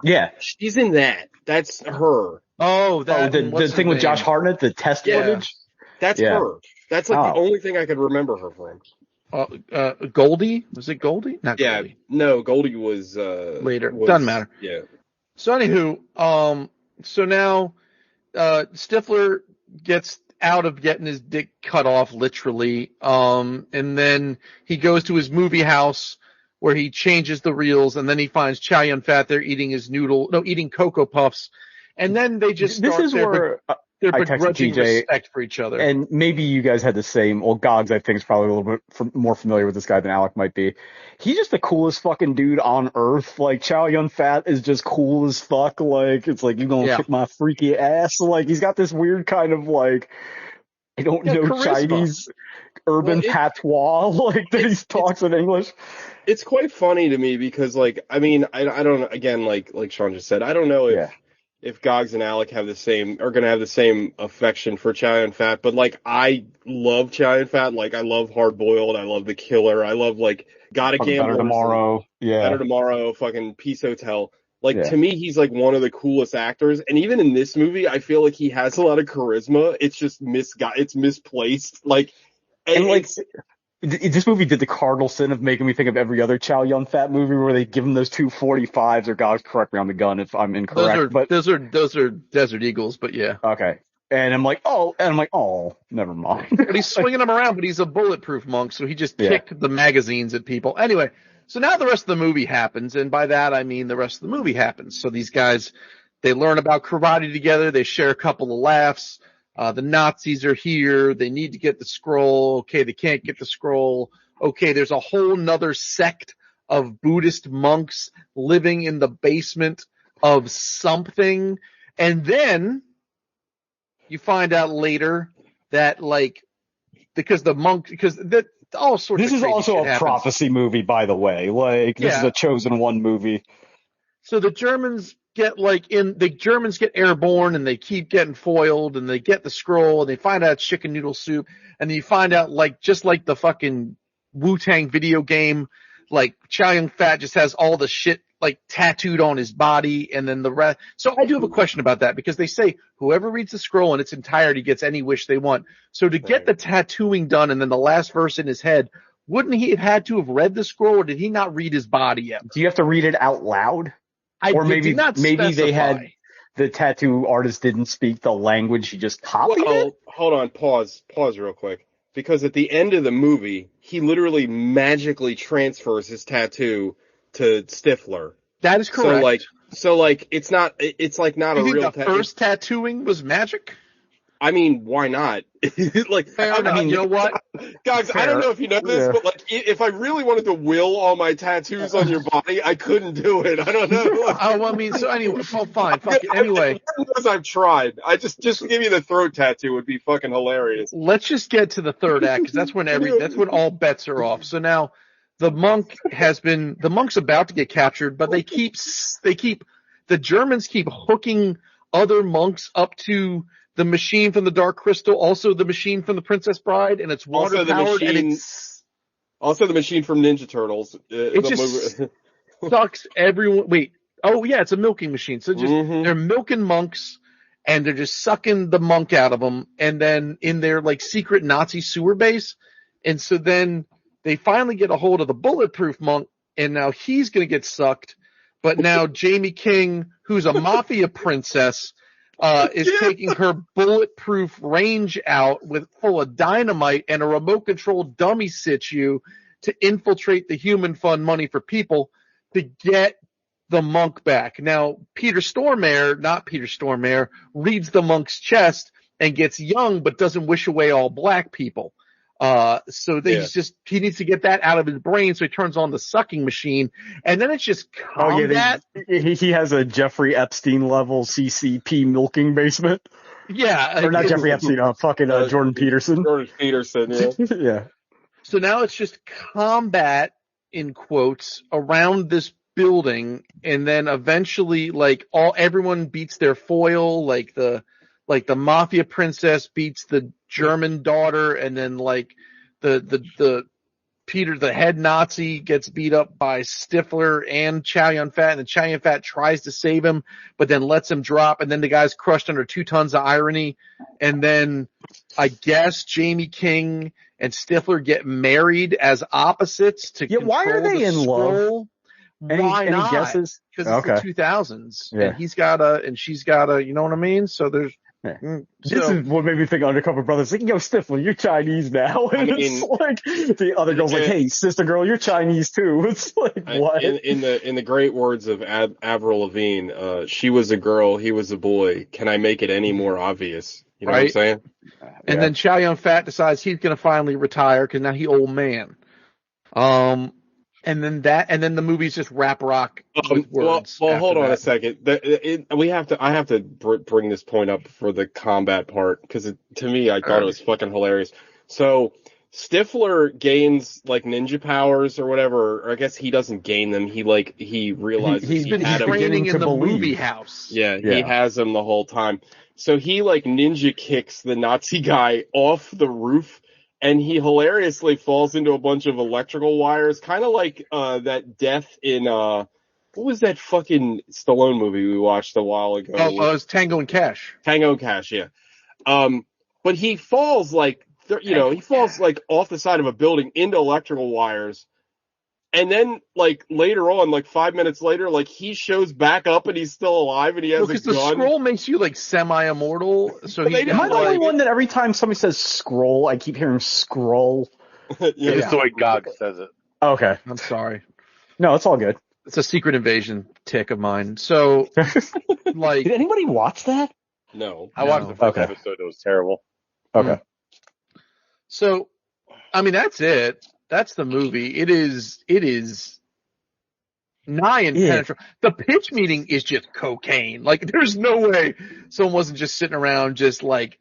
Yeah, she's in that. That's her. Oh, the thing with Josh Hartnett, the test footage? That's her. That's like the only thing I could remember her from. Goldie? Was it Goldie? Not Goldie. No, Goldie was later. Doesn't matter. Yeah. So anywho, so now Stifler gets out of getting his dick cut off literally, and then he goes to his movie house where he changes the reels, and then he finds Chow Yun-fat there eating Cocoa Puffs. And then they just start their begrudging respect for each other. And maybe you guys had the same. Well, Gogs, I think, is probably a little bit more familiar with this guy than Alec might be. He's just the coolest fucking dude on earth. Like, Chow Yun-fat is just cool as fuck. Like, it's like, you gonna kick my freaky ass. Like, he's got this weird kind of, like, I don't know, charisma. Chinese urban patois, like, that he talks in English. It's quite funny to me because, like, I mean, I don't, again, like Sean just said, I don't know if Gogs and Alec are going to have the same affection for Chow Yun-fat, but like, I love Chow Yun-fat. Like, I love Hard Boiled. I love The Killer. I love, like, Gotta Gamble. Better Tomorrow. Yeah. Better Tomorrow. Fucking Peace Hotel. Like, to me, he's like one of the coolest actors. And even in this movie, I feel like he has a lot of charisma. It's just it's misplaced. Like, this movie did the cardinal sin of making me think of every other Chow Yun-fat movie where they give him those 245s, or Gogs, correct me on the gun if I'm incorrect. Those are Desert Eagles, but yeah. Okay. And I'm like, never mind. But he's swinging them around, but he's a bulletproof monk, so he just kicked the magazines at people. Anyway, so now the rest of the movie happens, and by that I mean the rest of the movie happens. So these guys, they learn about karate together, they share a couple of laughs. The Nazis are here. They need to get the scroll. Okay, they can't get the scroll. Okay, there's a whole nother sect of Buddhist monks living in the basement of something. And then you find out later that, like, because all sorts this of is also a happens. prophecy movie, by the way. Like, this is a chosen one movie. So the Germans get airborne, and they keep getting foiled, and they get the scroll, and they find out it's chicken noodle soup, and then you find out, like, just like the fucking Wu-Tang video game, like, Chow Yun-fat just has all the shit, like, tattooed on his body, and then the rest. So I do have a question about that, because they say whoever reads the scroll in its entirety gets any wish they want. So to get the tattooing done, and then the last verse in his head, wouldn't he have had to have read the scroll, or did he not read his body yet? Do you have to read it out loud? Maybe they had the tattoo artist didn't speak the language, he just copied it? Hold on, pause real quick. Because at the end of the movie, he literally magically transfers his tattoo to Stifler. That is correct. So it's not a real tattoo. The first tattooing was magic? I mean, why not? Like, you know what? Guys, I don't know if you know this, but like, if I really wanted to will all my tattoos on your body, I couldn't do it. I don't know. So anyway, fine. Fuck it. Anyway. I've tried. I just give you the throat tattoo would be fucking hilarious. Let's just get to the third act, because that's when all bets are off. So now, the monk's about to get captured, but the Germans keep hooking other monks up to the machine from the Dark Crystal, also the machine from the Princess Bride, and it's water powered. Also the machine from Ninja Turtles. It just sucks everyone. Wait, Oh yeah, it's a milking machine. So just they're milking monks, and they're just sucking the monk out of them, and then in their like secret Nazi sewer base, and so then they finally get a hold of the bulletproof monk, and now he's gonna get sucked, but now Jamie King, who's a mafia princess, is taking her bulletproof range out full of dynamite and a remote control dummy situ to infiltrate the human fund money for people to get the monk back. Now, Peter Stormare, reads the monk's chest and gets young, but doesn't wish away all black people. So he needs to get that out of his brain, so he turns on the sucking machine, and then it's just combat. He has a Jeffrey Epstein level CCP milking basement. Yeah. Or not Jeffrey Epstein, Jordan Peterson. Jordan Peterson, yeah. Yeah. So now it's just combat, in quotes, around this building, and then eventually everyone beats their foil, like the mafia princess beats the German daughter, and then the Peter, the head Nazi, gets beat up by Stifler and Chow Yun-Fat, and then Chow Yun-Fat tries to save him, but then lets him drop, and then the guy's crushed under 2 tons of irony, and then I guess Jamie King and Stifler get married as opposites to control why are they the in scroll. love? Why any not? guesses? Because it's the 2000s, yeah. and he's got and she's got you know what I mean? So there's. Yeah. This is what made me think Undercover Brothers. Like, yo, Stifler, you're Chinese now. And it's like the other girl's like, hey, sister girl, you're Chinese too. It's like, what? In the great words of Avril Lavigne, she was a girl, he was a boy. Can I make it any more obvious? You know what I'm saying? And then Chow Yun-Fat decides he's going to finally retire because now he old man. And then the movie's just rap rock with words. Well, hold on a second. I have to bring this point up for the combat part because to me, I thought it was fucking hilarious. So Stifler gains like ninja powers or whatever, or I guess he doesn't gain them. He realizes he's been training in the movie house. Yeah, he has them the whole time. So he like ninja kicks the Nazi guy off the roof. And he hilariously falls into a bunch of electrical wires, kind of like that death in what was that fucking Stallone movie we watched a while ago? Oh, it was Tango and Cash. Tango and Cash, yeah. But he falls like off the side of a building into electrical wires, and then like later on, like 5 minutes later, like he shows back up and he's still alive and he has a gun. Because the scroll makes you like semi-immortal. So am I the only one that every time somebody says scroll, I keep hearing scroll? It's the way God says it. Okay. I'm sorry. No, it's all good. It's a Secret Invasion tick of mine. So, like, did anybody watch that? No. I watched the first episode. It was terrible. Okay. So, I mean, that's it. That's the movie. It is nigh impenetrable. The pitch meeting is just cocaine. Like, there's no way someone wasn't just sitting around just hoovering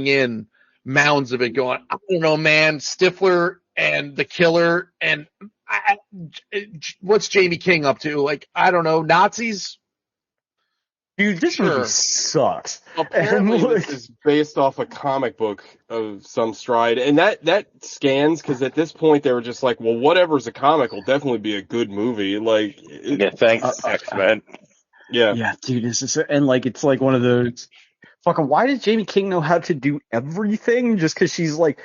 in mounds of it going, I don't know, man, Stifler and the killer and what's Jamie King up to? Like, I don't know, Nazis? Dude, this movie sucks. Apparently, this is based off a comic book of some stride, and that scans because at this point they were just like, well, whatever's a comic will definitely be a good movie. Like, thanks, X-Men. Yeah, dude, this is and like it's like one of those fucking. Why does Jamie King know how to do everything? Just because she's like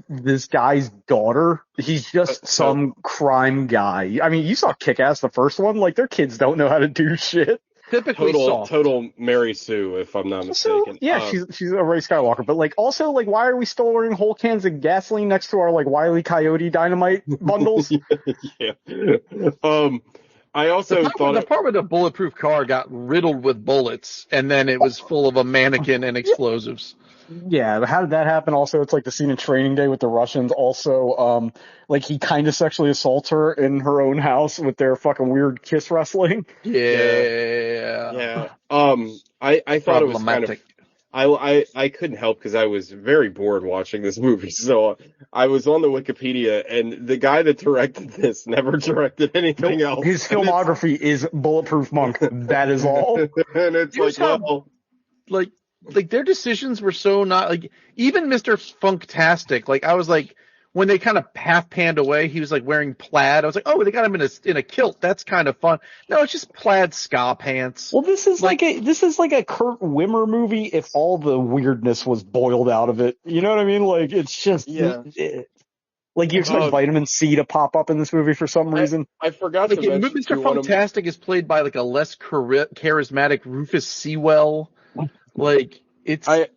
this guy's daughter? He's just some crime guy. I mean, you saw Kick-Ass, the first one. Like, their kids don't know how to do shit. Typically total Mary Sue, if I'm not mistaken. Yeah, she's a Rey Skywalker. But like, also, like, why are we storing whole cans of gasoline next to our like Wile E. Coyote dynamite bundles? Yeah. I also thought the part where the bulletproof car got riddled with bullets, and then it was full of a mannequin and explosives. Yeah, but how did that happen? Also, it's like the scene in Training Day with the Russians. Also, like he kind of sexually assaults her in her own house with their fucking weird kiss wrestling. Yeah. I thought it was kind of. I couldn't help because I was very bored watching this movie. So I was on the Wikipedia, and the guy that directed this never directed anything else. His filmography is Bulletproof Monk. That is all. And it's like their decisions were so not like even Mr. Funktastic. Like I was like, when they kind of half panned away, he was like wearing plaid. I was like, oh, they got him in a kilt. That's kind of fun. No, it's just plaid ska pants. Well, this is like a Kurt Wimmer movie if all the weirdness was boiled out of it. You know what I mean? Like it's just like you expect vitamin C to pop up in this movie for some reason. I forgot to mention Mr. Fantastic is played by like a less charismatic Rufus Sewell. Like it's bad.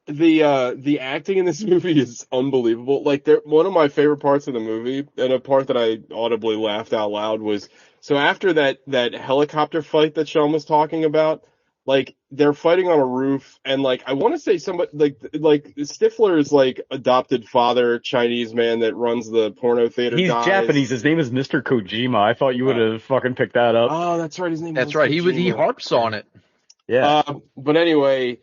The acting in this movie is unbelievable. Like one of my favorite parts of the movie, and a part that I audibly laughed out loud was, so after that helicopter fight that Sean was talking about, like they're fighting on a roof, and like I want to say somebody like Stifler's like adopted father, Chinese man that runs the porno theater. He's Japanese. His name is Mr. Kojima. I thought you would have fucking picked that up. Oh, that's right. His name. That's right. Kojima. He harps on it. Yeah. But anyway,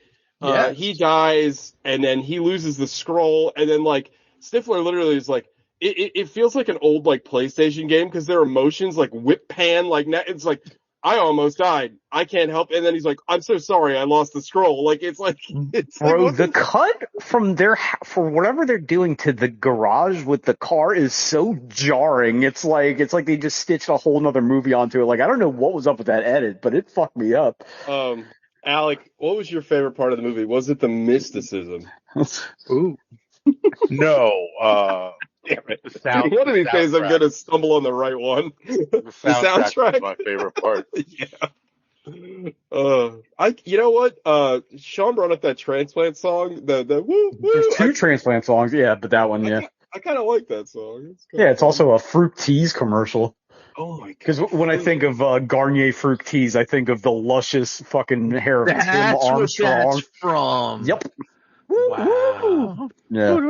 he dies, and then he loses the scroll, and then like Stifler literally is like, it feels like an old like PlayStation game because their emotions like whip pan, like it's like, I almost died, I can't help, and then he's like, I'm so sorry, I lost the scroll. Like bro, the cut from for whatever they're doing to the garage with the car is so jarring. It's like they just stitched a whole nother movie onto it. Like I don't know what was up with that edit, but it fucked me up. Alec, what was your favorite part of the movie? Was it the mysticism? Ooh. No, damn it. One of these days I'm going to stumble on the right one. The soundtrack is my favorite part. You know what? Sean brought up that transplant song. The woo woo. There's two transplant songs, yeah, but that one, yeah. I kind of like that song. It's also a Fruit Teas commercial. Oh my god! Because when I think of Garnier Fruit Teas, I think of the luscious fucking hair of Tim Armstrong. What that's from. Yep. Wow. Yeah.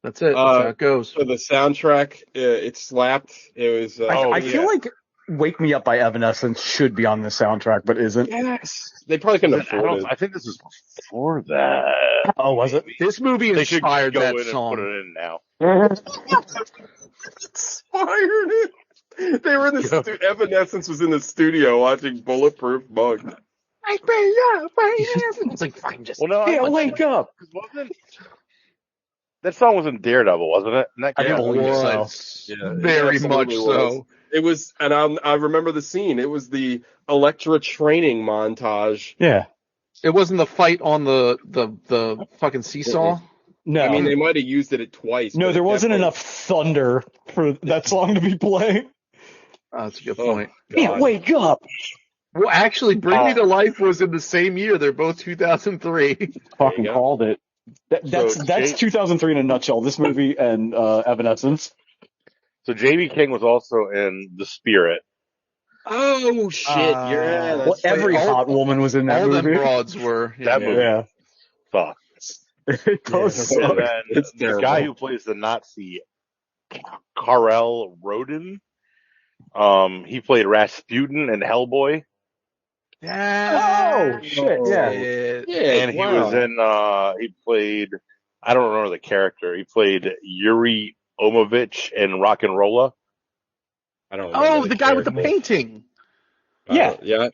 That's it. That's how it goes. So the soundtrack, it slapped. It was. I feel like "Wake Me Up" by Evanescence should be on the soundtrack, but isn't. Yes. They probably couldn't afford it. I think this is before that. Oh, was it? This movie inspired that song. Put it in now. Inspired it. They were in the Evanescence was in the studio watching Bulletproof Mug. It's like fine, just wake up. That song was in Daredevil, wasn't it? I believe so. Yeah, very much so. It was, and I remember the scene. It was the Elektra training montage. Yeah. It wasn't the fight on the fucking seesaw. No, I mean they might have used it twice. No, there wasn't enough thunder for that song to be playing. Oh, that's a good point. Can't wake up. Well, actually, Bring Me to Life was in the same year. They're both 2003. Fucking called it. That's 2003 in a nutshell. This movie and Evanescence. So J.B. King was also in The Spirit. Oh shit! Well, every hot woman was in that movie. All them broads were. That movie sucks. It does suck. And then the guy who plays the Nazi, Karel Rodin, he played Rasputin in Hellboy. Oh shit! Yeah. And he was in. He played. I don't remember the character. He played Yuri Omovich in Rock and Rolla. I don't. Oh, the guy with the painting. Yeah.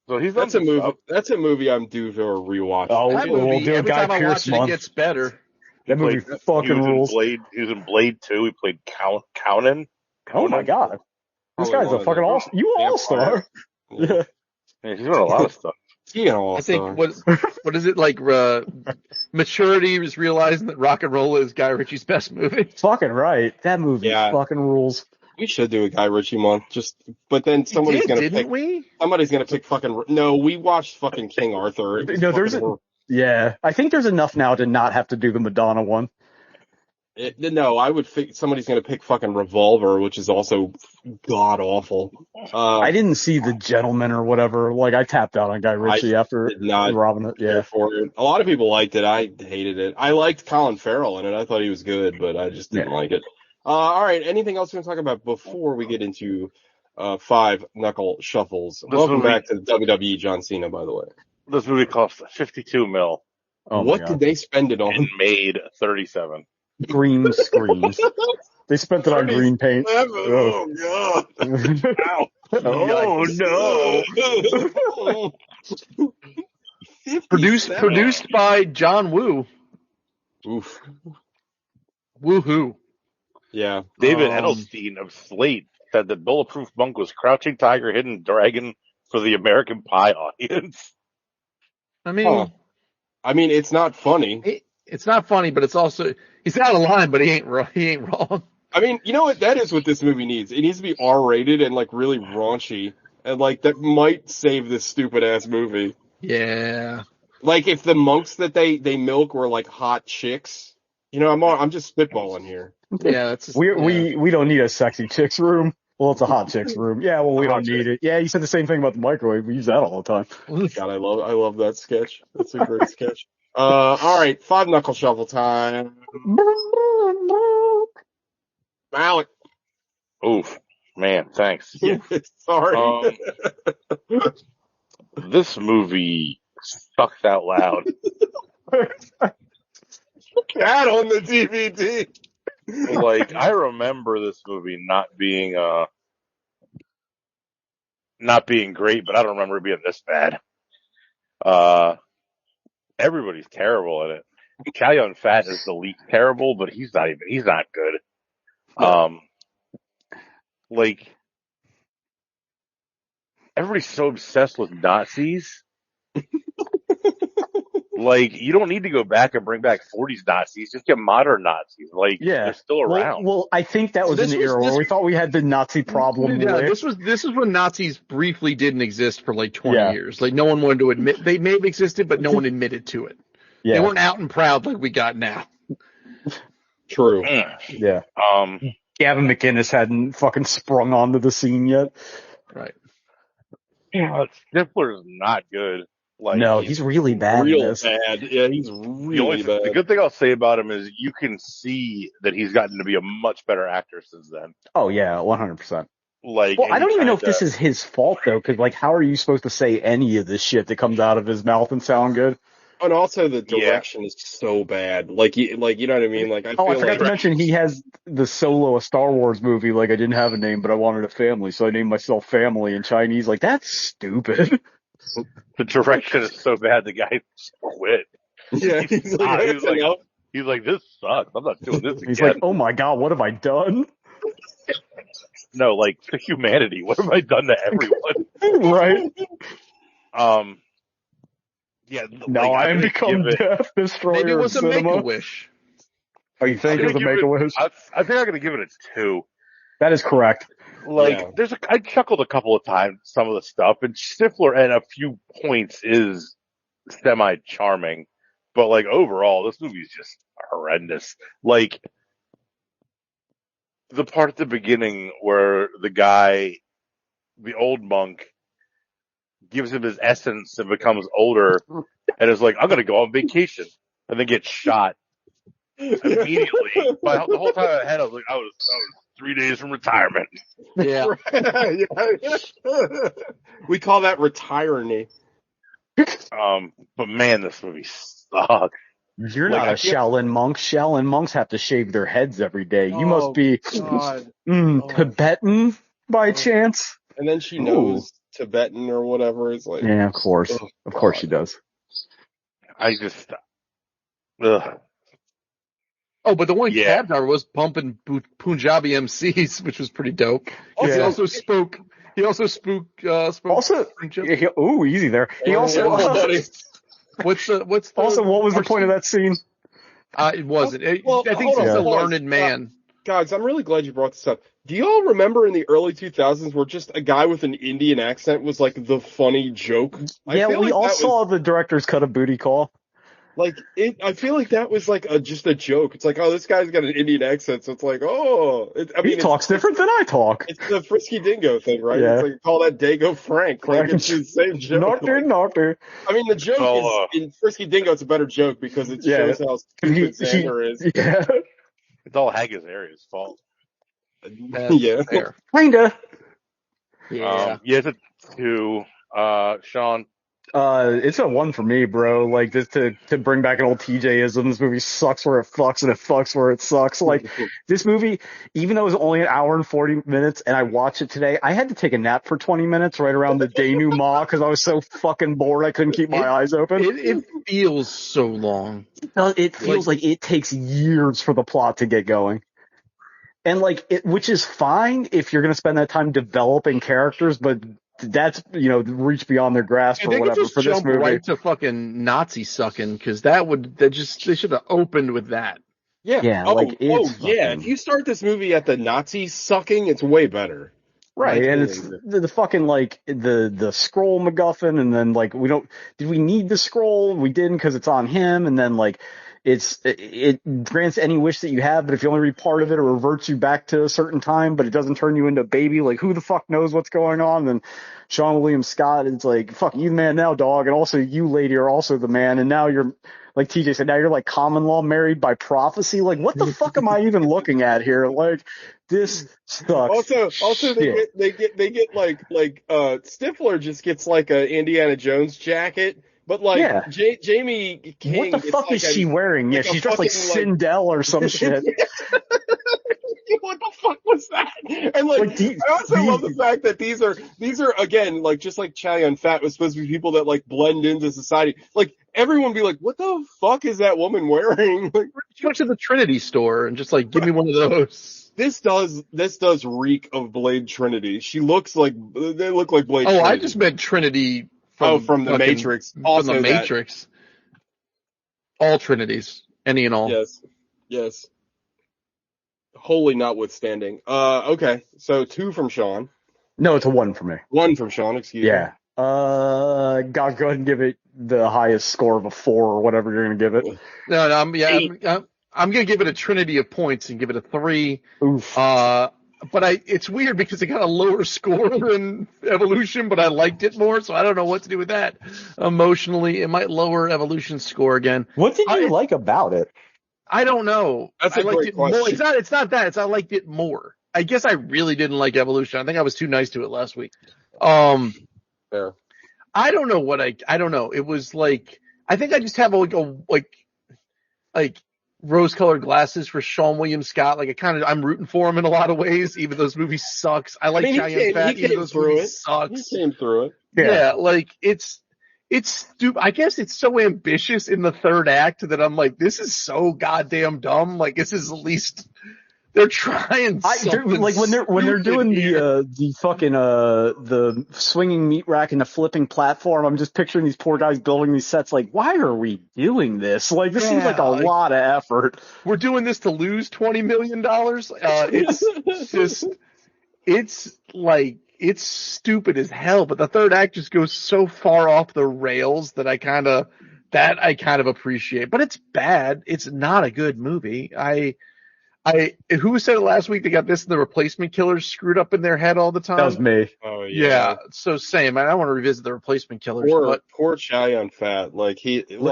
So that's a movie. That's a movie I'm due for a rewatch. Oh, we'll do a Guy Pearce month. It gets better. That movie fucking rules. He was in Blade 2. He played Conan. Oh my god, this guy's a fucking all-star. Yeah, he's doing a lot of stuff. I think what is it like? Maturity is realizing that Rock and Roll is Guy Ritchie's best movie. Fucking right. That movie fucking rules. We should do a Guy Ritchie month, but then somebody's gonna pick. Somebody's gonna pick fucking. No, we watched fucking King Arthur. I think there's enough now to not have to do the Madonna one. No, I would think somebody's gonna pick fucking Revolver, which is also god awful. I didn't see The Gentleman or whatever. Like I tapped out on Guy Ritchie after robbing it. Yeah, for it. A lot of people liked it. I hated it. I liked Colin Farrell in it. I thought he was good, but I just didn't like it. All right. Anything else we're going to talk about before we get into 5 Knuckle Shuffles? Welcome back to WWE John Cena, by the way. This movie cost $52 million. Oh what did they spend it on? And made 37. Green screens. They spent it on green paint. Oh god! Oh no! Produced by John Woo. Oof. Woohoo. Yeah. David Edelstein of Slate said that Bulletproof Monk was Crouching Tiger, Hidden Dragon for the American Pie audience. I mean, it's not funny. It's not funny, but it's also he's out of line, but he ain't wrong. I mean, you know what? That is what this movie needs. It needs to be R-rated and like really raunchy, and like that might save this stupid ass movie. Yeah. Like if the monks that they milk were like hot chicks. You know, I'm just spitballing here. Yeah, that's just, we don't need a sexy chicks room. Well, it's a hot chicks room. Yeah, well, we don't need it. Yeah, you said the same thing about the microwave. We use that all the time. God, I love that sketch. That's a great sketch. All right, 5 knuckle shuffle time. Malik. Oof, man, thanks. Sorry. This movie sucks out loud. Cat on the DVD. Like, I remember this movie not being great, but I don't remember it being this bad. Everybody's terrible in it. Chow Yun-fat is the least terrible, but he's not good. Like, everybody's so obsessed with Nazis. Like, you don't need to go back and bring back 40s Nazis. Just get modern Nazis. Like, they're still around. Well, I think that was in the era where we thought we had the Nazi problem. Yeah, this is when Nazis briefly didn't exist for like 20 years. Like, no one wanted to admit they may have existed, but no one admitted to it. Yeah. They weren't out and proud like we got now. True. Yeah. Gavin McInnes hadn't fucking sprung onto the scene yet. Right. Yeah, Stifler's not good. Like, no, he's really bad. Real bad. Yeah, he's really bad. The good thing I'll say about him is you can see that he's gotten to be a much better actor since then. Oh yeah, 100%. Like, well, I don't even know if this is his fault though, because like, how are you supposed to say any of this shit that comes out of his mouth and sound good? And also the direction is so bad. Like you know what I mean? Like I forgot to mention he has the Solo, a Star Wars movie. Like I didn't have a name, but I wanted a family, so I named myself Family in Chinese. Like that's stupid. The direction is so bad, the guy quit. Yeah, he's like, this sucks. I'm not doing this again. He's like, oh my god, what have I done? No, like to humanity, what have I done to everyone? Right. Yeah. No, I am become death destroyer. Maybe it was a Make-A-Wish. Oh, you think it was a Make-A-Wish? I think I'm gonna give it a 2. That is correct. Like, I chuckled a couple of times, some of the stuff, and Stifler at a few points is semi-charming, but like overall, this movie is just horrendous. Like, the part at the beginning where the old monk, gives him his essence and becomes older, and is like, I'm gonna go on vacation, and then gets shot immediately. But the whole time I had, I was like, I was 3 days from retirement. Yeah. We call that retiring. But man, this movie sucks. You're not a Shaolin monk. Shaolin monks have to shave their heads every day. You must be Tibetan by chance. And then she knows Tibetan or whatever. It's like, yeah, of course. Of course she does. I just, ugh. Oh, but the one cab driver was pumping Punjabi MCs, which was pretty dope. Yeah. He also spoke. Also, easy there. He also. What's the? Also, what was the point of that scene? It wasn't. I think he's a learned man. Guys, I'm really glad you brought this up. Do y'all remember in the early 2000s where just a guy with an Indian accent was like the funny joke? Yeah, we all saw the director's cut of Booty Call. Like, I feel like that was like just a joke. It's like, oh, this guy's got an Indian accent, so it's like, oh. He talks different than I talk. It's the Frisky Dingo thing, right? Yeah. It's like, call that Dago Frank. Like, it's the same joke. Naughty. I mean, the joke is, in Frisky Dingo, it's a better joke because it shows how stupid Xander is. Yeah. It's all Haggis Area's fault. Yeah. Kinda. Yeah. It's a 2. Sean? It's a one for me, bro. Like, just to bring back an old TJ-ism, this movie sucks where it fucks and it fucks where it sucks. Like, this movie, even though it was only an hour and 40 minutes and I watched it today, I had to take a nap for 20 minutes right around the denouement because I was so fucking bored I couldn't keep my eyes open. It feels so long. It feels like it takes years for the plot to get going. And which is fine if you're going to spend that time developing characters, but that's, reach beyond their grasp or whatever just for this jump movie. right to fucking Nazi sucking, because they should have opened with that. Yeah. Yeah. If you start this movie at the Nazi sucking, it's way better. Right. And it's the fucking, the scroll MacGuffin, and then, did we need the scroll? We didn't because it's on him, and then, it grants any wish that you have, but if you only read part of it, it reverts you back to a certain time, but it doesn't turn you into a baby. Like, who the fuck knows what's going on? And Sean William Scott, it's like, fuck, you the man now, dog, and also you, lady, are also the man, and now you're, like TJ said, now you're like common law married by prophecy. Like, what the fuck am I even looking at here? Like, this sucks. Also, they get Stifler just gets like a Indiana Jones jacket. But Jamie King, what the fuck is she wearing? Yeah, she's dressed like Sindel or some shit. What the fuck was that? And I also love the fact that these are again, just like Chow Yun Fat was supposed to be people that blend into society. Like, everyone be like, what the fuck is that woman wearing? Like, go to the Trinity store and just give me one of those. This does reek of Blade Trinity. They look like Blade Trinity. I just meant Trinity. From the Matrix. Also from the Matrix. All Trinities. Any and all. Yes. Wholly notwithstanding. Okay. So 2 from Sean. No, it's a 1 for me. 1 from Sean, excuse me. Yeah. God, go ahead and give it the highest score of a 4 or whatever you're going to give it. No, I'm going to give it a trinity of points and give it a 3. Oof. But it's weird because it got a lower score than Evolution, but I liked it more, so I don't know what to do with that. Emotionally, it might lower Evolution's score again. What did you like about it? I don't know. That's a great question. More. It's not that. I liked it more. I guess I really didn't like Evolution. I think I was too nice to it last week. Fair. I don't know I don't know. It was I think I just have rose-colored glasses for Sean William Scott. I'm rooting for him in a lot of ways, even though this movie sucks. I like Chow Yun Fat, even though this movie sucks. He came through it. Yeah, it's stupid. I guess it's so ambitious in the third act that I'm like, this is so goddamn dumb. This is at least they're trying something. When they're doing the fucking the swinging meat rack and the flipping platform, I'm just picturing these poor guys building these sets. Why are we doing this? This seems like a lot of effort. We're doing this to lose $20 million. It's stupid as hell. But the third act just goes so far off the rails that I kind of appreciate. But it's bad. It's not a good movie. Who said it last week? They got this and the Replacement Killers screwed up in their head all the time. That was me. Oh yeah. So same. I want to revisit the Replacement Killers. Poor Chow Yun Fat. Look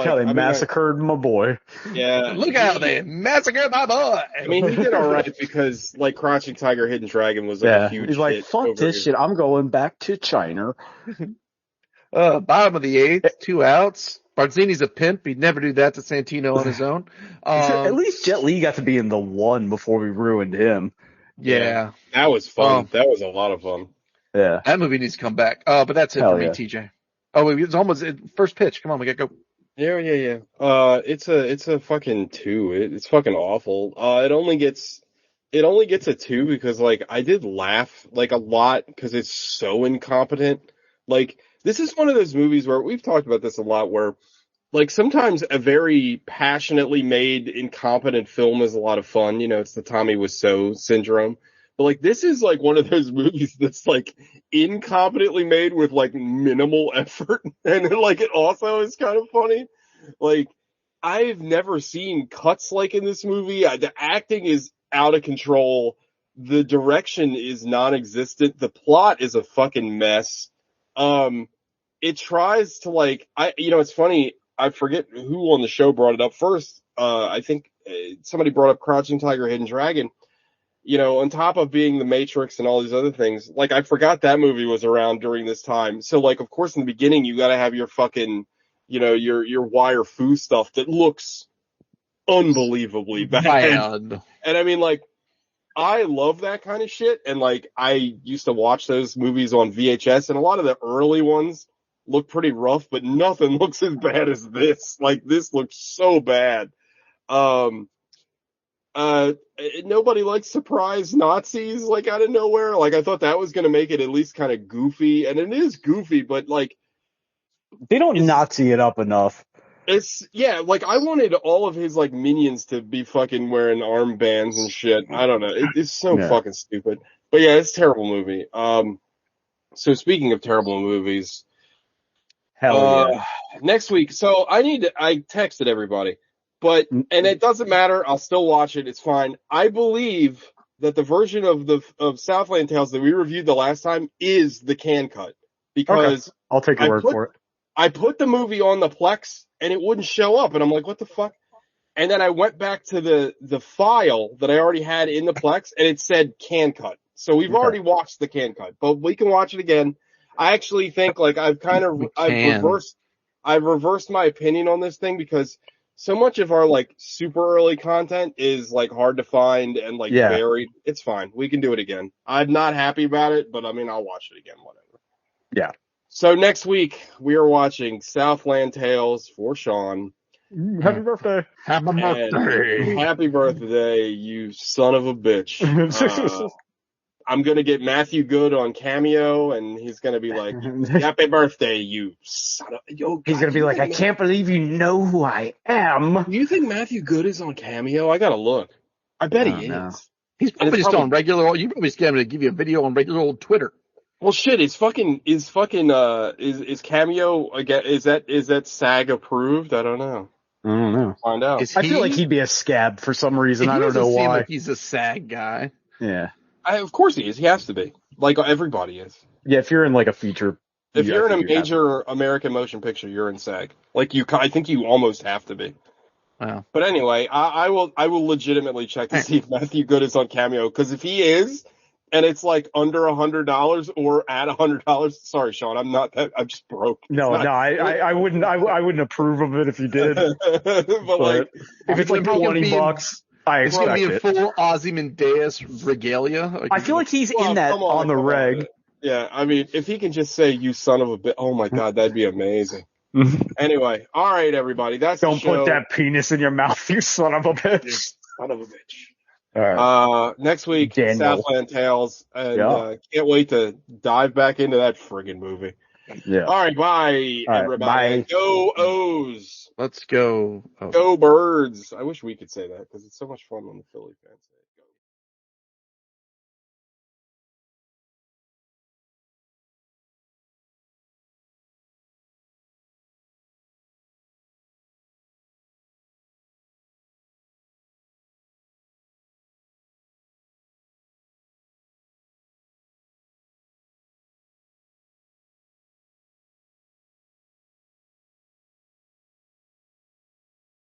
how they massacred my boy. Yeah. Look how they massacred my boy. I mean, he did all right because Crouching Tiger, Hidden Dragon was a huge. He's like, fuck this shit. I'm going back to China. Bottom of the 8th, 2 outs. Barzini's a pimp. He'd never do that to Santino on his own. At least Jet Li got to be in the 1 before we ruined him. Yeah. That was fun. That was a lot of fun. Yeah. That movie needs to come back. But that's it for me, TJ. Oh, wait, it's almost first pitch. Come on, we gotta go. Yeah. It's a fucking 2. It's fucking awful. It only gets a 2 because I did laugh a lot because it's so incompetent. This is one of those movies where we've talked about this a lot where sometimes a very passionately made incompetent film is a lot of fun. It's the Tommy Wiseau syndrome. But this is one of those movies that's incompetently made with minimal effort. And it also is kind of funny. I've never seen cuts in this movie. The acting is out of control. The direction is non-existent. The plot is a fucking mess. It tries to it's funny. I forget who on the show brought it up first. I think somebody brought up Crouching Tiger, Hidden Dragon. you know, on top of being The Matrix and all these other things, like, I forgot that movie was around during this time. So, like, of course, in the beginning, you gotta have your fucking, you know, your wire foo stuff that looks unbelievably bad. And I mean, like, I love that kind of shit. And, like, I used to watch those movies on VHS, and a lot of the early ones look pretty rough, but nothing looks as bad as this. Like, this looks so bad. Nobody likes surprise Nazis, like, out of nowhere. Like, I thought that was gonna make it at least kind of goofy, and it is goofy, but, like, they don't Nazi it up enough. It's, yeah, like, I wanted all of his, like, minions to be fucking wearing armbands and shit. I don't know. It's so fucking stupid. But yeah, it's a terrible movie. So speaking of terrible movies, hell yeah. Next week, so I texted everybody, but, and it doesn't matter, I'll still watch it, it's fine. I believe that the version of Southland Tales that we reviewed the last time is the can cut. Because I'll take your word for it. I put the movie on the Plex and it wouldn't show up, and I'm like, what the fuck? And then I went back to the file that I already had in the Plex, and it said can cut. So we've already watched the can cut, but we can watch it again. I actually think, like, I've reversed my opinion on this thing, because so much of our, like, super early content is, like, hard to find and, like, buried. It's fine. We can do it again. I'm not happy about it, but I mean, I'll watch it again, whatever. Yeah. So next week we are watching Southland Tales for Sean. Happy birthday. Happy birthday. Happy birthday, you son of a bitch. I'm going to get Matthew Good on Cameo, and he's going to be like, happy birthday, you son of... Yo, he's going to be like, I can't believe you know who I am. Do you think Matthew Good is on Cameo? I got to look. I bet he is. He's probably just on regular... You probably just get him to give you a video on regular old Twitter. Well, shit, is Cameo, again, is that SAG approved? I don't know. Find out. I feel like he'd be a scab for some reason. I don't know why. Like he's a SAG guy. Yeah. Of course he is. He has to be. Like, everybody is. Yeah, if you're in, like, a feature. If you're in a major American motion picture, you're in SAG. Like, I think you almost have to be. Wow. But anyway, I will legitimately check to see if Matthew Good is on Cameo, because if he is, and it's like under $100 or at $100, sorry, Sean, I'm just broke. I wouldn't approve of it if you did. but like, if it's like $20, I expect it. It's going to be a full Ozymandias regalia. Like, I feel like he's in that on the reg. Yeah, I mean, if he can just say, you son of a bitch, oh my God, that'd be amazing. Anyway, all right, everybody, that's Don't put that penis in your mouth, you son of a bitch. You son of a bitch. All right. Next week, Southland Tales, and can't wait to dive back into that friggin' movie. Yeah. All right, bye, everybody. Bye. Go O's. Let's go. Go Birds. I wish we could say that, because it's so much fun when the Philly fans say it.